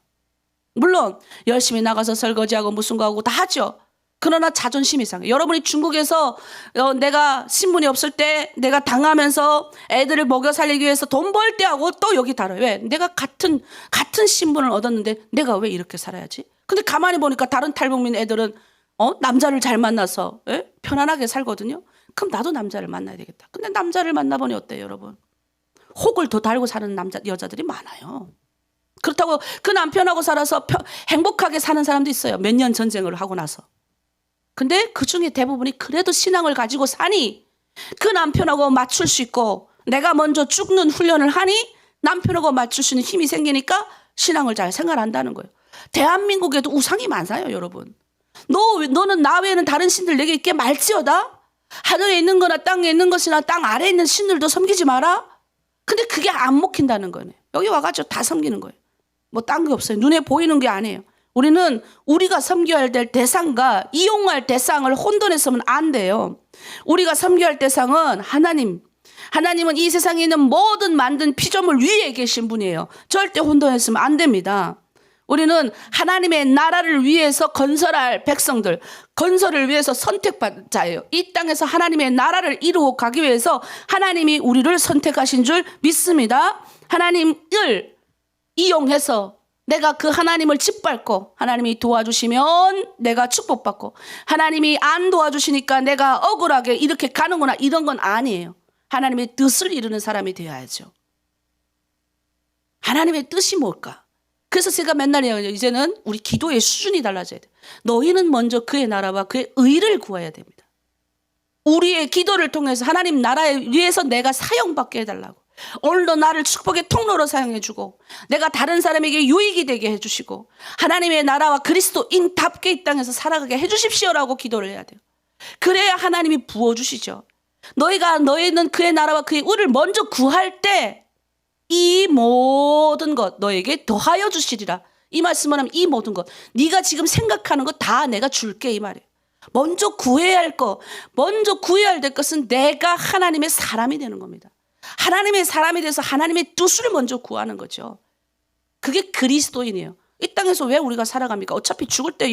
물론 열심히 나가서 설거지하고 무슨 거 하고 다 하죠. 그러나 자존심이 상해요. 여러분이 중국에서 내가 신분이 없을 때 내가 당하면서 애들을 먹여 살리기 위해서 돈 벌 때 하고 또 여기 달아요. 왜? 내가 같은 신분을 얻었는데 내가 왜 이렇게 살아야지? 근데 가만히 보니까 다른 탈북민 애들은 남자를 잘 만나서 편안하게 살거든요. 그럼 나도 남자를 만나야 되겠다. 근데 남자를 만나보니 어때요, 여러분? 혹을 더 달고 사는 여자들이 많아요. 그렇다고 그 남편하고 살아서 행복하게 사는 사람도 있어요. 몇 년 전쟁을 하고 나서. 근데 그 중에 대부분이 그래도 신앙을 가지고 사니 그 남편하고 맞출 수 있고, 내가 먼저 죽는 훈련을 하니 남편하고 맞출 수 있는 힘이 생기니까 신앙을 잘 생활한다는 거예요. 대한민국에도 우상이 많아요, 여러분. 너는 나 외에는 다른 신들 내게 있게 말지어다. 하늘에 있는 거나 땅에 있는 것이나 땅 아래에 있는 신들도 섬기지 마라. 근데 그게 안 먹힌다는 거네. 여기 와가지고 다 섬기는 거예요. 딴 게 없어요. 눈에 보이는 게 아니에요. 우리는 우리가 섬겨야 될 대상과 이용할 대상을 혼돈했으면 안 돼요. 우리가 섬겨야 할 대상은 하나님. 하나님은 이 세상에 있는 모든 만든 피조물 위에 계신 분이에요. 절대 혼돈했으면 안 됩니다. 우리는 하나님의 나라를 위해서 건설할 백성들, 건설을 위해서 선택받은 자예요. 이 땅에서 하나님의 나라를 이루어 가기 위해서 하나님이 우리를 선택하신 줄 믿습니다. 하나님을 이용해서 내가 그 하나님을 짓밟고 하나님이 도와주시면 내가 축복받고 하나님이 안 도와주시니까 내가 억울하게 이렇게 가는구나, 이런 건 아니에요. 하나님의 뜻을 이루는 사람이 되어야죠. 하나님의 뜻이 뭘까? 그래서 제가 맨날 얘기해요. 이제는 우리 기도의 수준이 달라져야 돼. 너희는 먼저 그의 나라와 그의 의를 구해야 됩니다. 우리의 기도를 통해서 하나님 나라에 위해서 내가 사용받게 해달라고. 오늘도 나를 축복의 통로로 사용해주고 내가 다른 사람에게 유익이 되게 해주시고 하나님의 나라와 그리스도인답게 이 땅에서 살아가게 해주십시오라고 기도를 해야 돼요. 그래야 하나님이 부어주시죠. 너희는 그의 나라와 그의 의를 먼저 구할 때 이 모든 것 너에게 더하여 주시리라. 이 말씀을 하면 이 모든 것 네가 지금 생각하는 거 다 내가 줄게 이 말이에요. 먼저 구해야 할 것은 내가 하나님의 사람이 되는 겁니다. 하나님의 사람이 돼서 하나님의 뜻을 먼저 구하는 거죠. 그게 그리스도인이에요. 이 땅에서 왜 우리가 살아갑니까? 어차피 죽을 때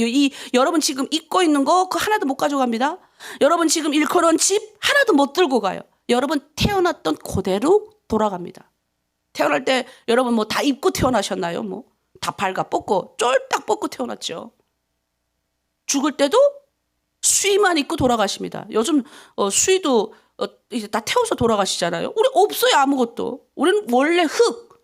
여러분 지금 잊고 있는 거 그거 하나도 못 가져갑니다. 여러분 지금 일컬은 집 하나도 못 들고 가요. 여러분 태어났던 그대로 돌아갑니다. 태어날 때 여러분 뭐 다 입고 태어나셨나요? 뭐 다 발가 뽑고 쫄딱 뽑고 태어났죠. 죽을 때도 수의만 입고 돌아가십니다. 요즘 수의도 이제 다 태워서 돌아가시잖아요. 우리 없어요, 아무것도. 우리는 원래 흙.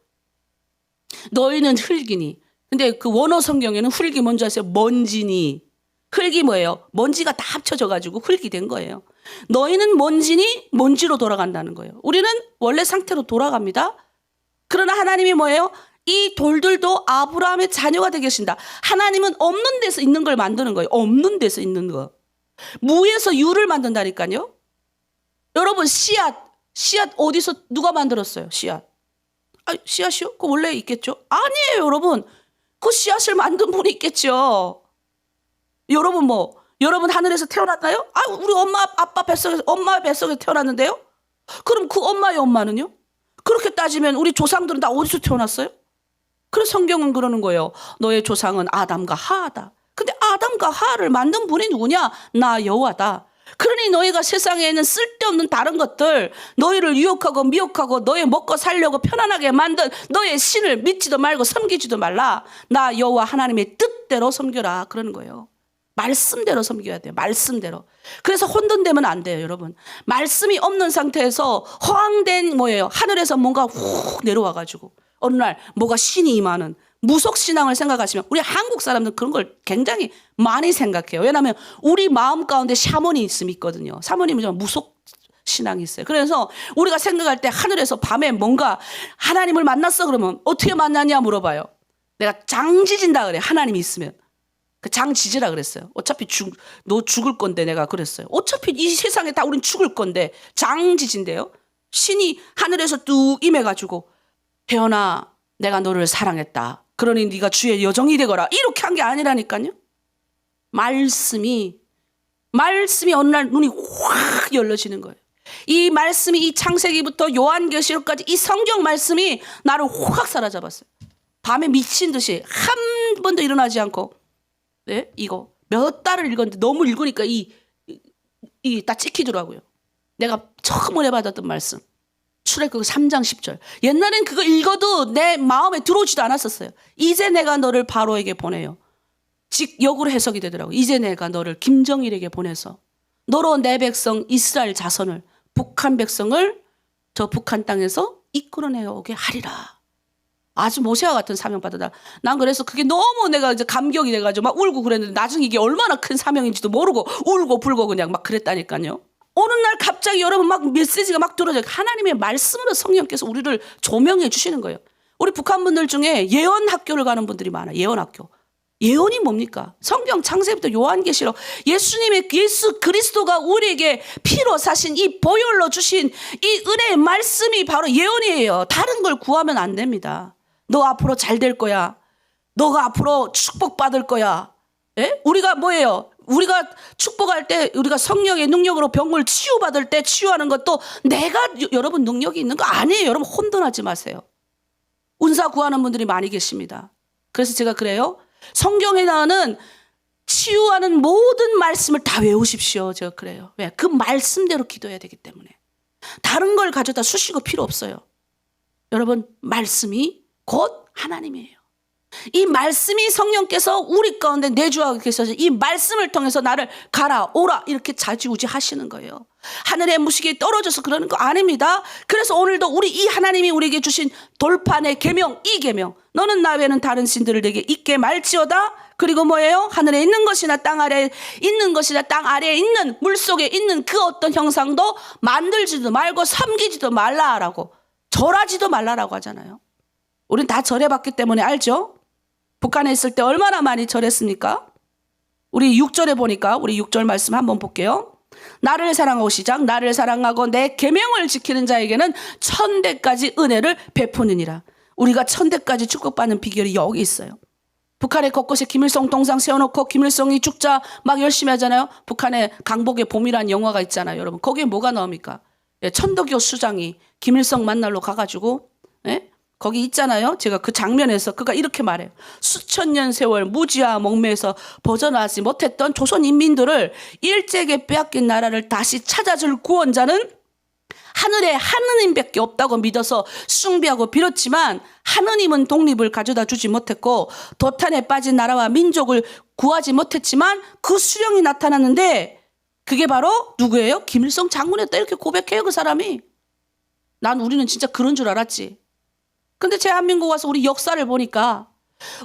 너희는 흙이니. 근데 그 원어 성경에는 흙이 뭔지 아세요? 먼지니. 흙이 뭐예요? 먼지가 다 합쳐져 가지고 흙이 된 거예요. 너희는 먼지니 먼지로 돌아간다는 거예요. 우리는 원래 상태로 돌아갑니다. 그러나 하나님이 뭐예요? 이 돌들도 아브라함의 자녀가 되게 하신다. 하나님은 없는 데서 있는 걸 만드는 거예요. 없는 데서 있는 거. 무에서 유를 만든다니까요. 여러분 씨앗 어디서 누가 만들었어요? 씨앗. 씨앗이요? 그거 원래 있겠죠? 아니에요, 여러분. 그 씨앗을 만든 분이 있겠죠. 여러분 하늘에서 태어났나요? 우리 엄마 뱃속에서 태어났는데요? 그럼 그 엄마의 엄마는요? 그렇게 따지면 우리 조상들은 다 어디서 태어났어요? 그래서 성경은 그러는 거예요. 너의 조상은 아담과 하하다. 근데 아담과 하하를 만든 분이 누구냐? 나 여호와다. 그러니 너희가 세상에 있는 쓸데없는 다른 것들, 너희를 유혹하고 미혹하고 너희 먹고 살려고 편안하게 만든 너의 신을 믿지도 말고 섬기지도 말라. 나 여호와 하나님의 뜻대로 섬겨라. 그러는 거예요. 말씀대로 섬겨야 돼요. 말씀대로. 그래서 혼돈되면 안 돼요, 여러분. 말씀이 없는 상태에서 허황된 하늘에서 뭔가 훅 내려와가지고 어느 날 뭐가 신이 임하는 무속신앙을 생각하시면 우리 한국 사람들은 그런 걸 굉장히 많이 생각해요. 왜냐하면 우리 마음 가운데 샤머니즘이 있거든요. 샤머니즘은 무속신앙이 있어요. 그래서 우리가 생각할 때 하늘에서 밤에 뭔가 하나님을 만났어 그러면 어떻게 만났냐 물어봐요. 내가 장지진다 그래. 하나님이 있으면. 그 장지지라 그랬어요. 어차피 너 죽을 건데 내가 그랬어요. 어차피 이 세상에 다 우린 죽을 건데 장지진데요. 신이 하늘에서 뚝 임해가지고 혜연아 내가 너를 사랑했다. 그러니 네가 주의 여종이 되거라. 이렇게 한 게 아니라니까요. 말씀이 어느 날 눈이 확 열려지는 거예요. 이 말씀이 이 창세기부터 요한계시록까지 이 성경 말씀이 나를 확 사로잡았어요. 밤에 미친 듯이 한 번도 일어나지 않고 이거 몇 달을 읽었는데 너무 읽으니까 딱 찍히더라고요. 내가 처음 은혜 받았던 말씀. 출애굽 3장 10절. 옛날엔 그거 읽어도 내 마음에 들어오지도 않았었어요. 이제 내가 너를 바로에게 보내요. 즉 역으로 해석이 되더라고요. 이제 내가 너를 김정일에게 보내서 너로 내 백성 이스라엘 자손을 북한 백성을 저 북한 땅에서 이끌어내어 오게 하리라. 아주 모세와 같은 사명 받았다. 난 그래서 그게 너무 내가 이제 감격이 돼가지고 막 울고 그랬는데 나중에 이게 얼마나 큰 사명인지도 모르고 울고 불고 그냥 막 그랬다니까요. 어느 날 갑자기 여러분 막 메시지가 막 들어져요. 하나님의 말씀으로 성령께서 우리를 조명해 주시는 거예요. 우리 북한 분들 중에 예언 학교를 가는 분들이 많아요. 예언 학교. 예언이 뭡니까? 성경 창세부터 요한계시록 예수 그리스도가 우리에게 피로 사신 이 보혈로 주신 이 은혜의 말씀이 바로 예언이에요. 다른 걸 구하면 안 됩니다. 너 앞으로 잘 될 거야. 너가 앞으로 축복받을 거야. 우리가 뭐예요? 우리가 축복할 때 우리가 성령의 능력으로 병을 치유받을 때 치유하는 것도 내가 여러분 능력이 있는 거 아니에요. 여러분 혼돈하지 마세요. 은사 구하는 분들이 많이 계십니다. 그래서 제가 그래요. 성경에 나오는 치유하는 모든 말씀을 다 외우십시오. 제가 그래요. 왜? 그 말씀대로 기도해야 되기 때문에. 다른 걸 가져다 쑤시고 필요 없어요. 여러분, 말씀이 곧 하나님이에요. 이 말씀이 성령께서 우리 가운데 내주하고 계셔서 이 말씀을 통해서 나를 가라 오라 이렇게 좌지우지 하시는 거예요. 하늘의 무식이 떨어져서 그러는 거 아닙니다. 그래서 오늘도 우리 이 하나님이 우리에게 주신 돌판의 계명, 이 계명, 너는 나 외에는 다른 신들을 내게 있게 말지어다. 그리고 뭐예요? 하늘에 있는 것이나 땅 아래에 있는 것이나 땅 아래에 있는 물속에 있는 그 어떤 형상도 만들지도 말고 섬기지도 말라라고, 절하지도 말라라고 하잖아요. 우린 다 절해봤기 때문에 알죠? 북한에 있을 때 얼마나 많이 절했습니까? 우리 6절에 보니까 우리 6절 말씀 한번 볼게요. 나를 사랑하고 시작. 나를 사랑하고 내 계명을 지키는 자에게는 천대까지 은혜를 베푸느니라. 우리가 천대까지 축복받는 비결이 여기 있어요. 북한의 곳곳에 김일성 동상 세워놓고 김일성이 죽자 막 열심히 하잖아요. 북한의 강복의 봄이라는 영화가 있잖아요. 여러분 거기에 뭐가 나옵니까? 천도교 수장이 김일성 만나러 가가지고 거기 있잖아요. 제가 그 장면에서 그가 이렇게 말해요. 수천 년 세월 무지와 목매에서 벗어나지 못했던 조선 인민들을 일제에게 빼앗긴 나라를 다시 찾아줄 구원자는 하늘에 하느님밖에 없다고 믿어서 숭배하고 빌었지만 하느님은 독립을 가져다 주지 못했고 도탄에 빠진 나라와 민족을 구하지 못했지만 그 수령이 나타났는데 그게 바로 누구예요? 김일성 장군이었다 이렇게 고백해요. 그 사람이. 난 우리는 진짜 그런 줄 알았지. 근데 대한민국 와서 우리 역사를 보니까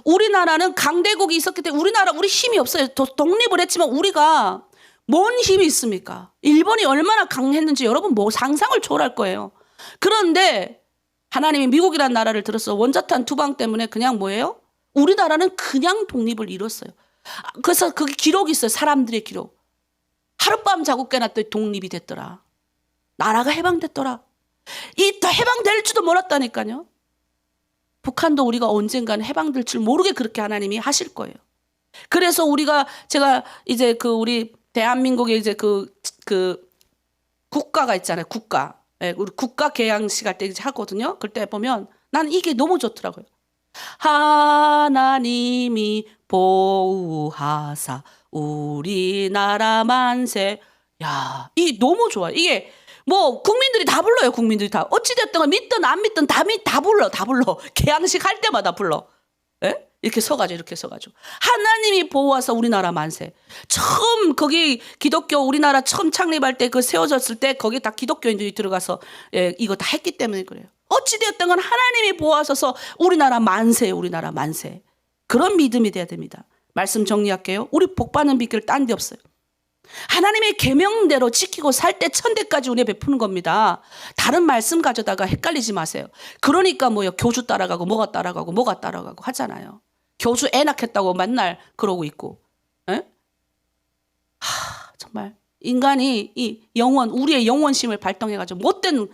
우리나라는 강대국이 있었기 때문에 우리 힘이 없어요. 독립을 했지만 우리가 뭔 힘이 있습니까? 일본이 얼마나 강했는지 여러분 뭐 상상을 초월할 거예요. 그런데 하나님이 미국이라는 나라를 들어서 원자탄 투방 때문에 그냥 뭐예요? 우리나라는 그냥 독립을 이뤘어요. 그래서 그게 기록이 있어요. 사람들의 기록. 하룻밤 자고 깨놨더니 독립이 됐더라. 나라가 해방됐더라. 이 더 해방될 줄도 몰랐다니까요. 북한도 우리가 언젠가는 해방될 줄 모르게 그렇게 하나님이 하실 거예요. 그래서 제가 이제 우리 대한민국에 이제 그 국가가 있잖아요. 국가. 우리 국가 개양식 할 때 이제 하거든요. 그때 보면 난 이게 너무 좋더라고요. 하나님이 보호하사 우리나라 만세. 야, 이 너무 좋아요. 이게 뭐 국민들이 다 불러요. 국민들이 다. 어찌됐든 믿든 안 믿든 다 불러. 개양식 할 때마다 불러. 예? 이렇게 서가지고. 하나님이 보호하사 우리나라 만세. 처음 거기 기독교 우리나라 처음 창립할 때 그 세워졌을 때 거기 다 기독교인들이 들어가서 이거 다 했기 때문에 그래요. 어찌되었든 건 하나님이 보호하셔서 우리나라 만세. 그런 믿음이 돼야 됩니다. 말씀 정리할게요. 우리 복받는 비결 딴 데 없어요. 하나님의 계명대로 지키고 살 때 천대까지 은혜 베푸는 겁니다. 다른 말씀 가져다가 헷갈리지 마세요. 그러니까 뭐요? 교주 따라가고 뭐가 따라가고 하잖아요. 교주 애 낳겠다고 맨날 그러고 있고. 정말 인간이 이 우리의 영원심을 발동해가지고 못된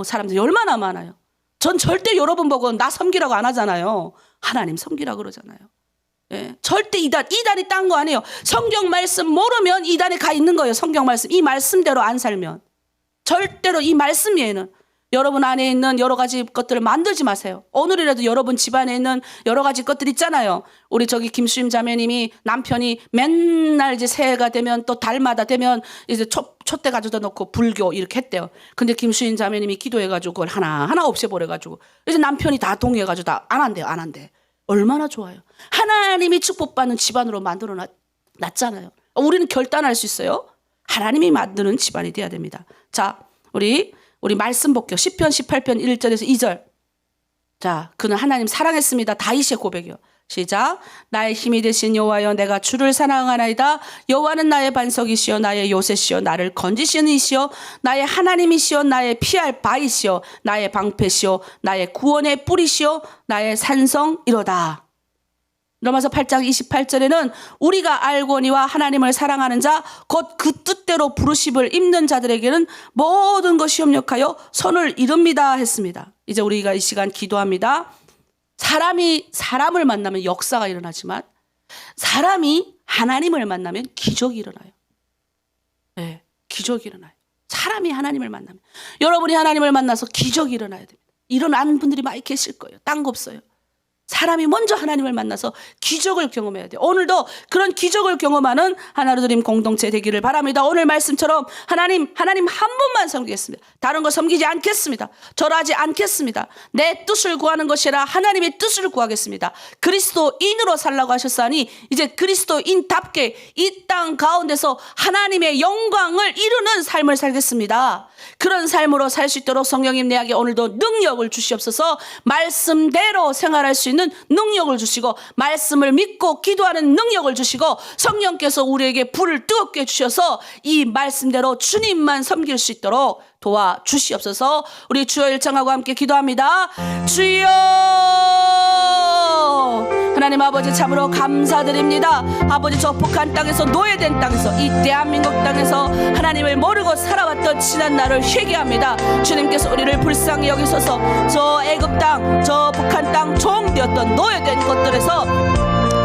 사람들이 얼마나 많아요. 전 절대 여러분 보고 나 섬기라고 안 하잖아요. 하나님 섬기라고 그러잖아요. 절대 이단이 딴 거 아니에요. 성경 말씀 모르면 이단에 가 있는 거예요. 성경 말씀. 이 말씀대로 안 살면. 절대로 이 말씀 외에는 여러분 안에 있는 여러 가지 것들을 만들지 마세요. 오늘이라도 여러분 집안에 있는 여러 가지 것들 있잖아요. 우리 저기 김수임 자매님이 남편이 맨날 이제 새해가 되면 또 달마다 되면 이제 촛대 가져다 놓고 불교 이렇게 했대요. 근데 김수임 자매님이 기도해가지고 그걸 하나하나 없애버려가지고 이제 남편이 다 동의해가지고 다 안 한대. 얼마나 좋아요. 하나님이 축복받는 집안으로 만들어 놨잖아요. 우리는 결단할 수 있어요. 하나님이 만드는 집안이 돼야 됩니다. 자, 우리 말씀 볼게요. 시편 18편 1절에서 2절. 자, 그는 하나님 사랑했습니다. 다윗의 고백이요. 시작. 나의 힘이 되신 여호와여 내가 주를 사랑하나이다. 여호와는 나의 반석이시여 나의 요새시여 나를 건지시는 이시여 나의 하나님이시여 나의 피할 바이시여 나의 방패시여 나의 구원의 뿌리시여 나의 산성이로다. 로마서 8장 28절에는 우리가 알거니와 하나님을 사랑하는 자 곧 그 뜻대로 부르심을 입는 자들에게는 모든 것이 협력하여 선을 이룹니다 했습니다. 이제 우리가 이 시간 기도합니다. 사람이 사람을 만나면 역사가 일어나지만 사람이 하나님을 만나면 기적이 일어나요. 네, 기적이 일어나요. 사람이 하나님을 만나면 여러분이 하나님을 만나서 기적이 일어나야 됩니다. 일어난 분들이 많이 계실 거예요. 딴 거 없어요. 사람이 먼저 하나님을 만나서 기적을 경험해야 돼요. 오늘도 그런 기적을 경험하는 하나로드림 공동체 되기를 바랍니다. 오늘 말씀처럼 하나님 한 분만 섬기겠습니다. 다른 거 섬기지 않겠습니다. 절하지 않겠습니다. 내 뜻을 구하는 것이 아니라 하나님의 뜻을 구하겠습니다. 그리스도인으로 살라고 하셨사니 이제 그리스도인답게 이 땅 가운데서 하나님의 영광을 이루는 삶을 살겠습니다. 그런 삶으로 살 수 있도록 성령님 내게 오늘도 능력을 주시옵소서. 말씀대로 생활할 수 있는 능력을 주시고 말씀을 믿고 기도하는 능력을 주시고 성령께서 우리에게 불을 뜨겁게 주셔서 이 말씀대로 주님만 섬길 수 있도록 도와주시옵소서. 우리 주여 일창하고 함께 기도합니다. 주여 하나님 아버지 참으로 감사드립니다. 아버지 저 북한 땅에서 노예된 땅에서 이 대한민국 땅에서 하나님을 모르고 살아왔던 지난 날을 회개합니다. 주님께서 우리를 불쌍히 여기소서. 저 애굽 땅, 저 북한 땅 종되었던 노예된 것들에서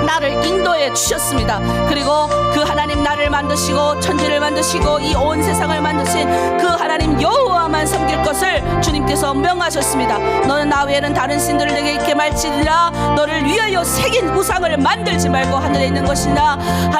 나를 인도해 주셨습니다. 그리고 그 하나님 나를 만드시고 천지를 만드시고 이 온 세상을 만드신 그 하나님 여호와만 섬길 것을 주님께서 명하셨습니다. 너는 나 외에는 다른 신들을 내게 있게 말지니라. 너를 위하여 새긴 우상을 만들지 말고 하늘에 있는 것이나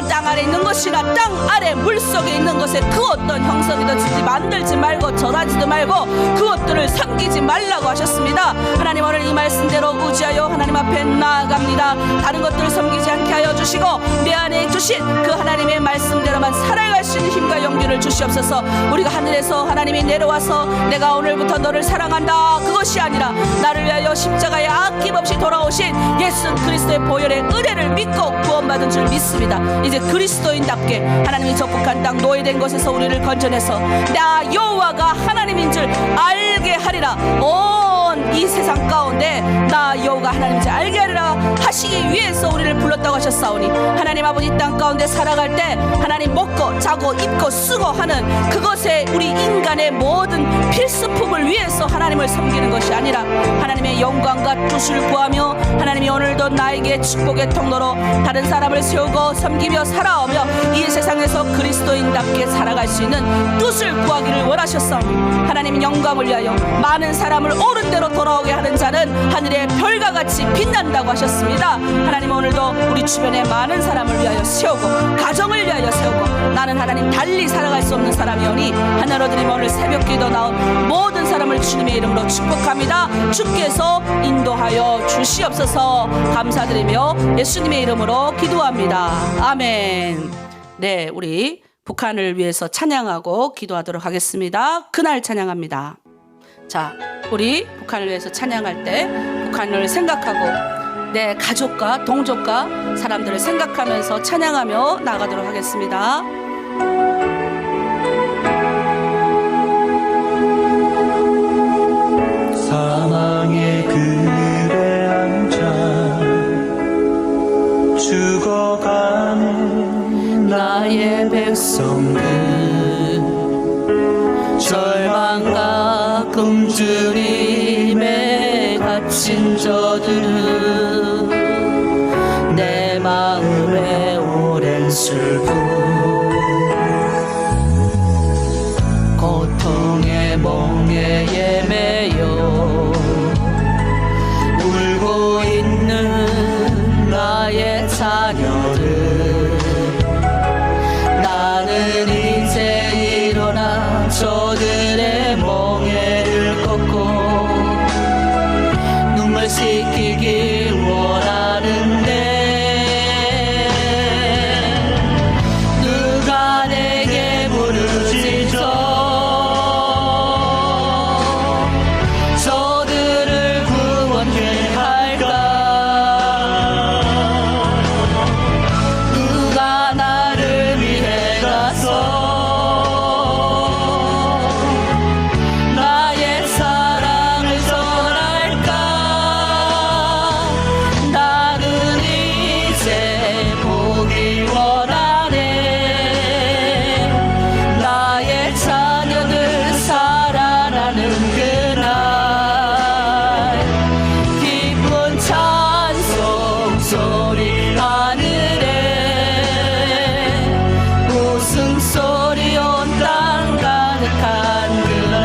땅 아래 있는 것이나 땅 아래 물속에 있는 것에 그 어떤 형상이든지 만들지 말고 절하지도 말고 그것들을 섬기지 말라고 하셨습니다. 하나님 오늘 이 말씀대로 의지하여 하나님 앞에 나아갑니다. 다른 것들을 섬기지 않게 하여 주시고 내 안에 주신 그 하나님의 말씀대로만 살아갈 수 있는 힘과 용기를 주시옵소서. 우리가 하늘에서 하나님이 내려와서 내가 오늘부터 너를 사랑한다 그것이 아니라 나를 위하여 십자가에 아낌없이 돌아오신 예수 그리스도의 보혈의 은혜를 믿고 구원받은 줄 믿습니다. 이제 그리스도인답게 하나님이 저 북한 땅 노예된 것에서 우리를 건져내서 나 여호와가 하나님인 줄 알게 하리라. 온 이 세상 가운데 나 여호와가 하나님인지 알게 하리라 하시기 위해서 우리를 불렀다고 하셨사오니 하나님 아버지 이 땅 가운데 살아갈 때 하나님 먹고 자고 입고 쓰고 하는 그것에 우리 인간의 모든 필수품을 위해서 하나님을 섬기는 것이 아니라 하나님의 영광과 뜻을 구하며 하나님이 오늘도 나에게 축복의 통로로 다른 사람을 세우고 섬기며 살아오며 이 세상에서 그리스도인답게 살아갈 수 있는 뜻을 구하기를 원하셨사오니 하나님 영광을 위하여 많은 사람을 옳은 대로 돌아오게 하는 자는 하늘의 별과 같이 빛난다고 하셨습니다. 하나님 오늘도 우리 주변에 많은 사람을 위하여 세우고 가정을 위하여 세우고 나는 하나님 달리 살아갈 수 없는 사람이오니 하나로 드림 오늘 새벽기도 나온 모든 사람을 주님의 이름으로 축복합니다. 주께서 인도하여 주시옵소서. 감사드리며 예수님의 이름으로 기도합니다. 아멘. 네, 우리 북한을 위해서 찬양하고 기도하도록 하겠습니다. 그날 찬양합니다. 자, 우리 북한을 위해서 찬양할 때 북한을 생각하고 내 가족과 동족과 사람들을 생각하면서 찬양하며 나가도록 하겠습니다. 사망의 그늘에 앉아 죽어가는 나의 백성들 절망과 굶주림에 갇힌 저들은 내 마음에 오랜 슬픔 고통의 멍에에 매여 울고 있는 나의 자녀들 나는 이제 일어나 저들의 멍에를 꺾고 눈물 씻기길 원하는데 누가 내게 부르짖어 저들을 구원케 할까 누가 나를 위해 가서 나의 사랑을 전할까 나는 이제 보기 원하네 나의 자녀들 살아나는 그날 기쁜 찬송 소리 하늘에 웃음소리 온 땅 가득한 그날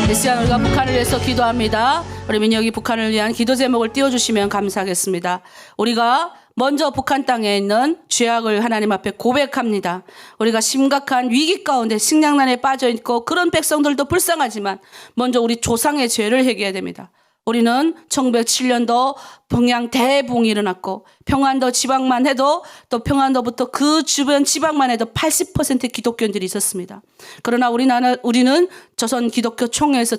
이 시간 우리가 북한을 위해서 기도합니다. 우리 민혁이 북한을 위한 기도 제목을 띄워주시면 감사하겠습니다. 우리가 먼저 북한 땅에 있는 죄악을 하나님 앞에 고백합니다. 우리가 심각한 위기 가운데 식량난에 빠져 있고 그런 백성들도 불쌍하지만 먼저 우리 조상의 죄를 회개해야 됩니다. 우리는 1907년도 평양 대붕이 일어났고 평안도 지방만 해도 또 평안도부터 그 주변 지방만 해도 80% 기독교인들이 있었습니다. 그러나 우리는 조선 기독교 총회에서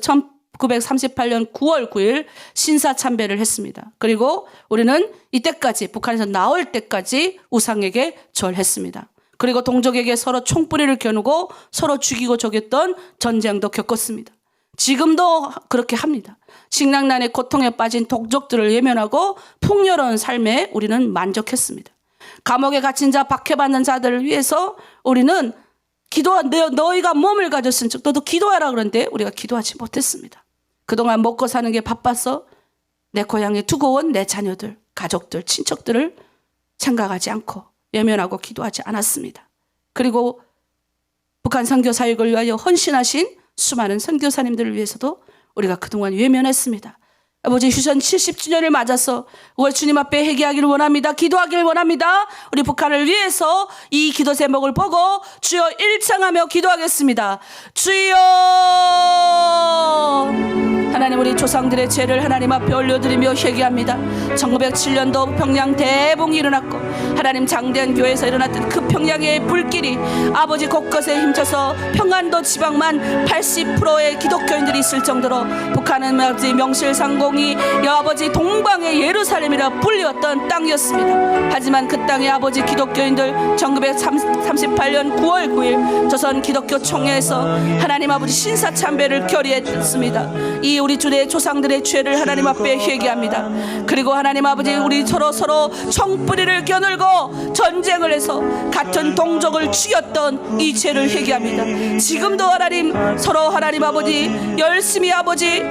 1938년 9월 9일 신사참배를 했습니다. 그리고 우리는 이때까지 북한에서 나올 때까지 우상에게 절했습니다. 그리고 동족에게 서로 총뿌리를 겨누고 서로 죽이고 죽였던 전쟁도 겪었습니다. 지금도 그렇게 합니다. 식량난의 고통에 빠진 동족들을 외면하고 풍요로운 삶에 우리는 만족했습니다. 감옥에 갇힌 자, 박해받는 자들을 위해서 우리는 너희가 몸을 가졌은 즉 너도 기도하라 그러는데 우리가 기도하지 못했습니다. 그동안 먹고 사는 게 바빠서 내 고향에 두고 온 내 자녀들, 가족들, 친척들을 생각하지 않고 외면하고 기도하지 않았습니다. 그리고 북한 선교 사역을 위하여 헌신하신 수많은 선교사님들을 위해서도 우리가 그동안 외면했습니다. 아버지 휴전 70주년을 맞아서 우리 주님 앞에 회개하기를 원합니다. 기도하기를 원합니다. 우리 북한을 위해서 이 기도 제목을 보고 주여 일창하며 기도하겠습니다. 주여 하나님 우리 조상들의 죄를 하나님 앞에 올려드리며 회개합니다. 1907년도 평양 대붕이 일어났고 하나님 장대한 교회에서 일어났던 그 평양의 불길이 아버지 곳곳에 힘줘서 평안도 지방만 80%의 기독교인들이 있을 정도로 북한은 아버지 명실상공히 아버지 동방의 예루살렘이라 불리웠던 땅이었습니다. 하지만 그 땅의 아버지 기독교인들 1938년 9월 9일 조선 기독교 총회에서 하나님 아버지 신사참배를 결의했습니다. 이 우리 주의 조상들의 죄를 하나님 앞에 회개합니다. 그리고 하나님 아버지 우리 서로 총뿌리를 겨누고 전쟁을 해서 같은 동족을 죽였던 이 죄를 회개합니다. 지금도 하나님 서로 하나님 아버지 열심히 아버지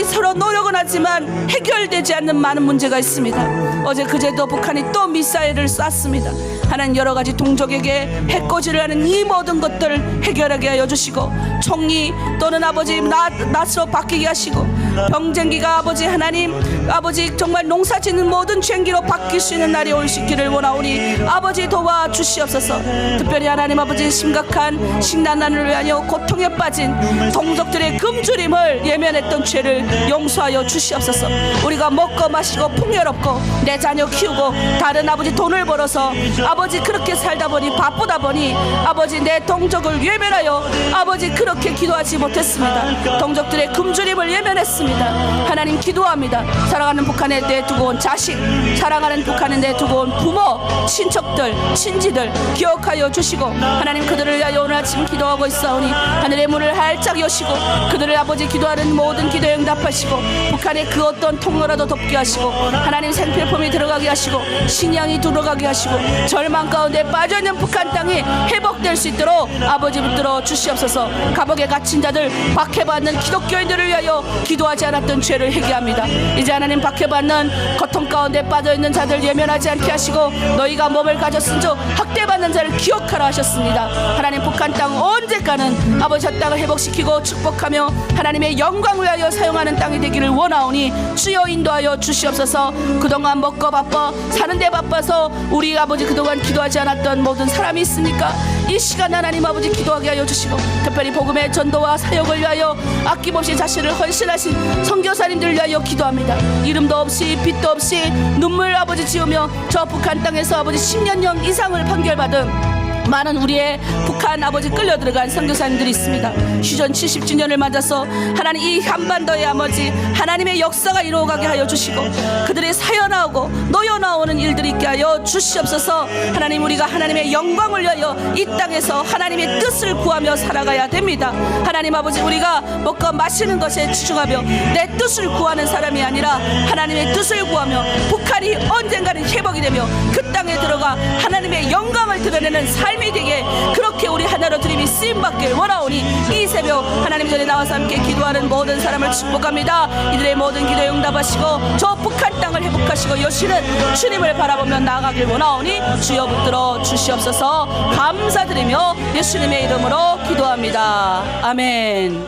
서로 노력은 하지만 해결되지 않는 많은 문제가 있습니다. 어제 그제도 북한이 또 미사일을 쐈습니다. 하나님 여러 가지 동족에게 해코지를 하는 이 모든 것들을 해결하게 하여 주시고 총리 또는 아버지 낫으로 바뀌게 하시고 병쟁기가 아버지 하나님 아버지 정말 농사짓는 모든 쟁기로 바뀔 수 있는 날이 올 수 있기를 원하오니 아버지 도와주시옵소서. 특별히 하나님 아버지 심각한 식량난을 위하여 고통에 빠진 동족들의 굶주림을 예면했던 죄를 용서하여 주시옵소서. 우리가 먹고 마시고 풍요롭고 내 자녀 키우고 다른 아버지 돈을 벌어서 아버지 그렇게 살다 보니 바쁘다 보니 아버지 내 동족을 예면하여 아버지 그렇게 기도하지 못했습니다. 동족들의 굶주림을 예면했습니다. 하나님 기도합니다. 사랑하는 북한에 내두고 온 자식, 사랑하는 북한에 내두고 온 부모, 친척들, 친지들 기억하여 주시고 하나님 그들을 위하여 오늘 아침 기도하고 있사오니 하늘의 문을 활짝 여시고 그들을 아버지 기도하는 모든 기도에 응답하시고 북한의 그 어떤 통로라도 덮게 하시고 하나님 생필품이 들어가게 하시고 식량이 들어가게 하시고 절망 가운데 빠져있는 북한 땅이 회복될 수 있도록 아버지 붙들어 주시옵소서. 감옥에 갇힌 자들, 박해받는 기독교인들을 위하여 기도하지 않았던 죄를 회개합니다. 이제 하나님 박해받는 고통 가운데 빠져있는 자들 예면하지 않게 하시고 너희가 몸을 가졌은즉 학대받는 자를 기억하라 하셨습니다. 하나님 북한 땅 언제까는 아버지 땅을 회복시키고 축복하며 하나님의 영광을 위하여 사용하는 땅이 되기를 원하오니 주여 인도하여 주시옵소서. 그동안 먹고 바빠 사는데 바빠서 우리 아버지 그동안 기도하지 않았던 모든 사람이 있습니까? 이 시간 하나님 아버지 기도하게 하여 주시고 특별히 복음의 전도와 사역을 위하여 아낌없이 자신을 헌신하신 선교사님들을 위하여 기도합니다. 이름도 없이 빛도 없이 눈물 아버지 지으며 저 북한 땅에서 아버지 10년형 이상을 판결받은 많은 우리의 북한 아버지 끌려 들어간 선교사님들이 있습니다. 휴전 70주년을 맞아서 하나님 이 한반도의 아버지 하나님의 역사가 이루어가게 하여 주시고 그들의 사여나오고 놓여나오는 일들이 있게 하여 주시옵소서. 하나님 우리가 하나님의 영광을 위하여 이 땅에서 하나님의 뜻을 구하며 살아가야 됩니다. 하나님 아버지 우리가 먹고 마시는 것에 치중하며 내 뜻을 구하는 사람이 아니라 하나님의 뜻을 구하며 북한이 언젠가는 회복이 되며 그 땅에 들어가 하나님의 영광을 드러내는 삶이 되게 그렇게 우리 하나로 드림이 쓰임받길 원하오니 이 새벽 하나님 전에 나와서 함께 기도하는 모든 사람을 축복합니다. 이들의 모든 기도에 응답하시고 저 북한 땅을 회복하시고 여시는 주님을 바라보며 나아가길 원하오니 주여 붙들어 주시옵소서. 감사드리며 예수님의 이름으로 기도합니다. 아멘.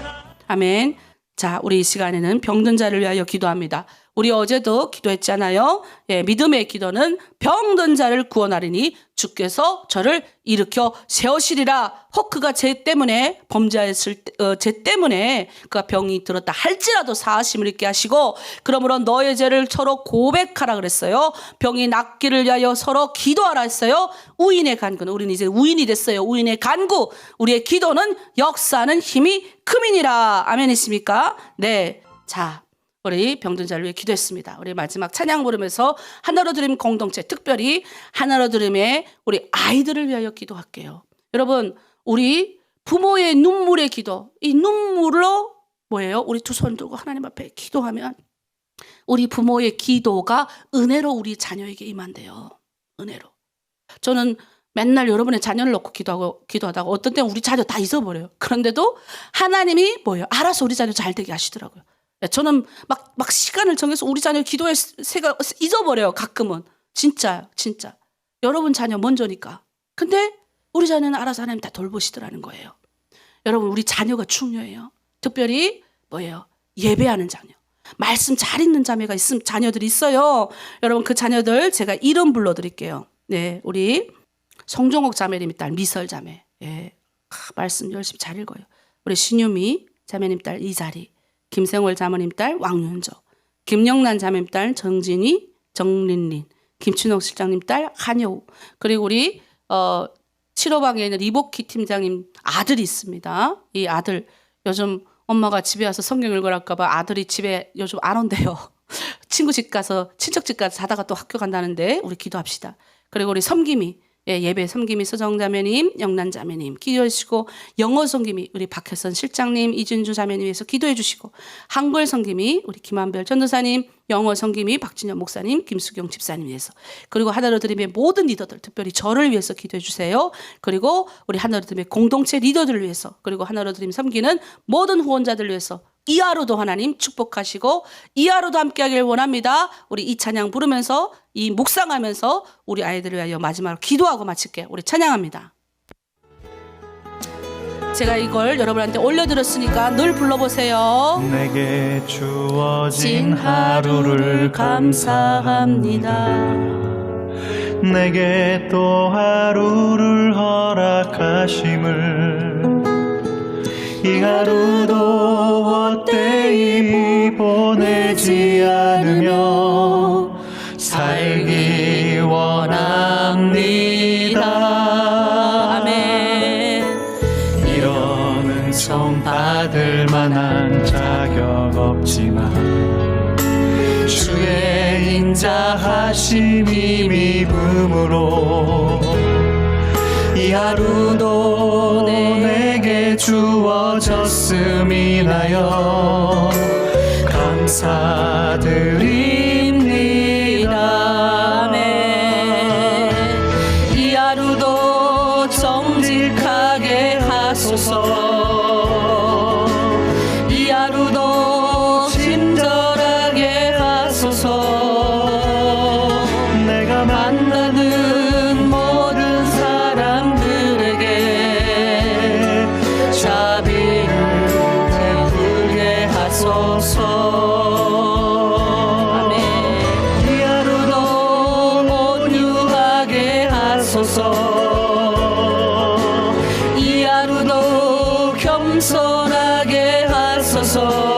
아멘. 자, 우리 이 시간에는 병든 자를 위하여 기도합니다. 우리 어제도 기도했잖아요. 예, 믿음의 기도는 병든 자를 구원하리니 주께서 저를 일으켜 세우시리라. 혹 그가 죄 때문에 범죄했을 죄 때문에 그가 병이 들었다 할지라도 사하심을 입게 하시고, 그러므로 너의 죄를 서로 고백하라 그랬어요. 병이 낫기를 위하여 서로 기도하라 했어요. 우인의 간구는, 우리는 이제 우인이 됐어요. 우인의 간구, 우리의 기도는 역사하는 힘이 크민이라. 아멘이십니까? 네. 자, 우리 병든 자를 위해 기도했습니다. 우리 마지막 찬양 부르면서 하나로 드림 공동체, 특별히 하나로 드림의 우리 아이들을 위하여 기도할게요. 여러분, 우리 부모의 눈물의 기도, 이 눈물로 뭐예요? 우리 두 손 들고 하나님 앞에 기도하면 우리 부모의 기도가 은혜로 우리 자녀에게 임한대요. 은혜로. 저는 맨날 여러분의 자녀를 놓고 기도하다가 어떤 때는 우리 자녀 다 잊어버려요. 그런데도 하나님이 뭐예요? 알아서 우리 자녀 잘 되게 하시더라고요. 저는 막 시간을 정해서 우리 자녀 기도의 새가 잊어버려요. 가끔은. 진짜. 여러분 자녀 먼저니까. 근데 우리 자녀는 알아서 하나님 다 돌보시더라는 거예요. 여러분, 우리 자녀가 중요해요. 특별히 뭐예요? 예배하는 자녀. 말씀 잘 읽는 자녀들이 있어요. 여러분, 그 자녀들 제가 이름 불러드릴게요. 네, 우리 송종옥 자매님 딸 미설 자매. 예, 말씀 열심히 잘 읽어요. 우리 신유미 자매님 딸 이자리. 김생월 자매님 딸 왕윤조, 김영란 자매님 딸 정진희, 정린린, 김춘옥 실장님 딸 한여우, 그리고 우리 7호방에 있는 이복희 팀장님 아들이 있습니다. 이 아들 요즘 엄마가 집에 와서 성경 읽으랄까 봐 아들이 집에 요즘 안 온대요. 친구 집 가서, 친척 집 가서 자다가 또 학교 간다는데 우리 기도합시다. 그리고 우리 섬김이, 예배 섬김이 서정자매님, 영란자매님 기도해 주시고, 영어 섬김이 우리 박혜선 실장님, 이준주 자매님 위해서 기도해 주시고, 한글 섬김이 우리 김한별 전도사님, 영어 섬김이 박진현 목사님, 김수경 집사님 위해서, 그리고 하나로 드림의 모든 리더들, 특별히 저를 위해서 기도해 주세요. 그리고 우리 하나로 드림의 공동체 리더들을 위해서, 그리고 하나로 드림 섬기는 모든 후원자들을 위해서 이 하루도 하나님 축복하시고 이 하루도 함께하길 원합니다. 우리 이 찬양 부르면서, 이 묵상하면서 우리 아이들을 위하여 마지막으로 기도하고 마칠게요. 우리 찬양합니다. 제가 이걸 여러분한테 올려드렸으니까 늘 불러보세요. 내게 주어진 하루를 감사합니다. 내게 또 하루를 허락하심을, 이 하루도 헛되이 보내지 않으며 살기 원합니다. 아멘. 이런 은총 받을 만한 자격 없지만 주의 인자하심이 믿음으로 이 하루도 내게 주어졌음이나여 감사드립니다. 아멘. 이 하루도 정직하게 하소서. 이 하루도 친절하게 하소서. 내가 만나는 모든 사람들에게 자비를 베풀게 하소서. 아멘. 이 하루도 온유하게 하소서. 이 하루도 겸손하게 하소서.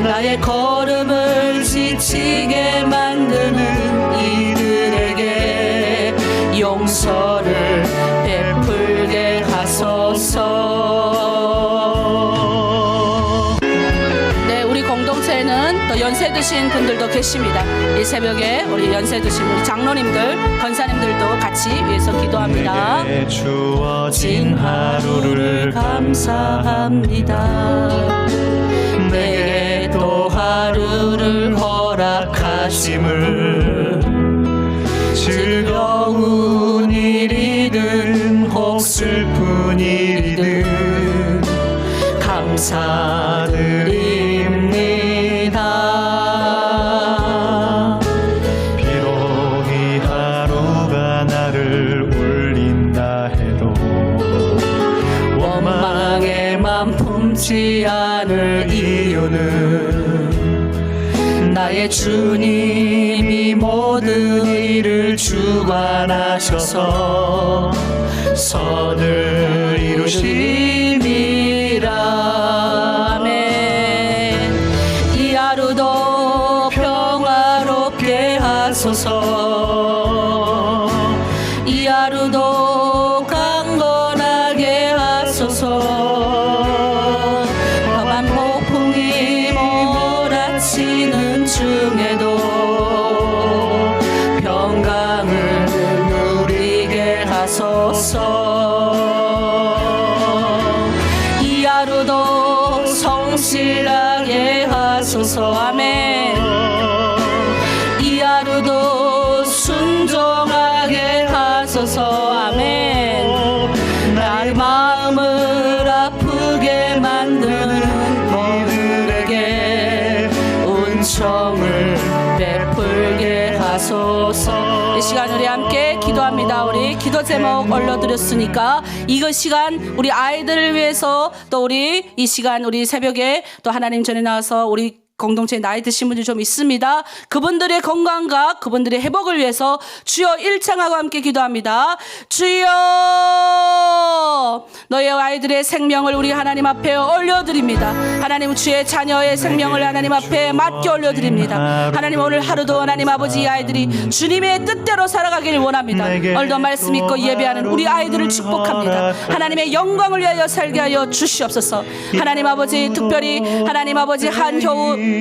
나의 걸음을 지치게 만드는 이들에게 용서를 베풀게 하소서. 네, 우리 공동체에는 또 연세 드신 분들도 계십니다. 이 새벽에 우리 연세 드신 우리 장로님들, 권사님들도 같이 위해서 기도합니다. 내게 주어진 하루를 감사합니다. 내게 또 하루를 허락하심을, 즐거운 일이든 혹 슬픈 일이든 감사드립니다. 비록 이 하루가 나를 울린다 해도 원망의 마음 맘 품지 않을 이유는 나의 주님이 모든 일을 주관하셔서 선을 이루심이라. 아멘. 이 하루도 평화롭게 하소서. 이 하루도 강건하게 하소서. 험한 폭풍이 몰아치는 중에도 평강을 누리게 하소서. 이 하루도 성실하게 하소서. 아멘. 이 하루도 순종하게 하소서. 아멘. 나의 마음을 아프게 만드는 그들에게 은총을 베풀게 하소서. 이 시간 우리 함께 기도합니다. 우리 기도 제목 올려드렸으니까 이거 시간 우리 아이들을 위해서, 또 우리 이 시간 우리 새벽에 또 하나님 전에 나와서 우리 공동체에 나이 드신 분들이 좀 있습니다. 그분들의 건강과 그분들의 회복을 위해서 주여 일창하고 함께 기도합니다. 주여, 너의 아이들의 생명을 우리 하나님 앞에 올려드립니다. 하나님, 주의 자녀의 생명을 하나님 앞에 맡겨 올려드립니다. 하나님, 오늘 하루도 하나님 아버지, 이 아이들이 주님의 뜻대로 살아가길 원합니다. 오늘도 말씀 믿고 예배하는 우리 아이들을 축복합니다. 하나님의 영광을 위하여 살게 하여 주시옵소서. 하나님 아버지, 특별히 하나님 아버지 한효우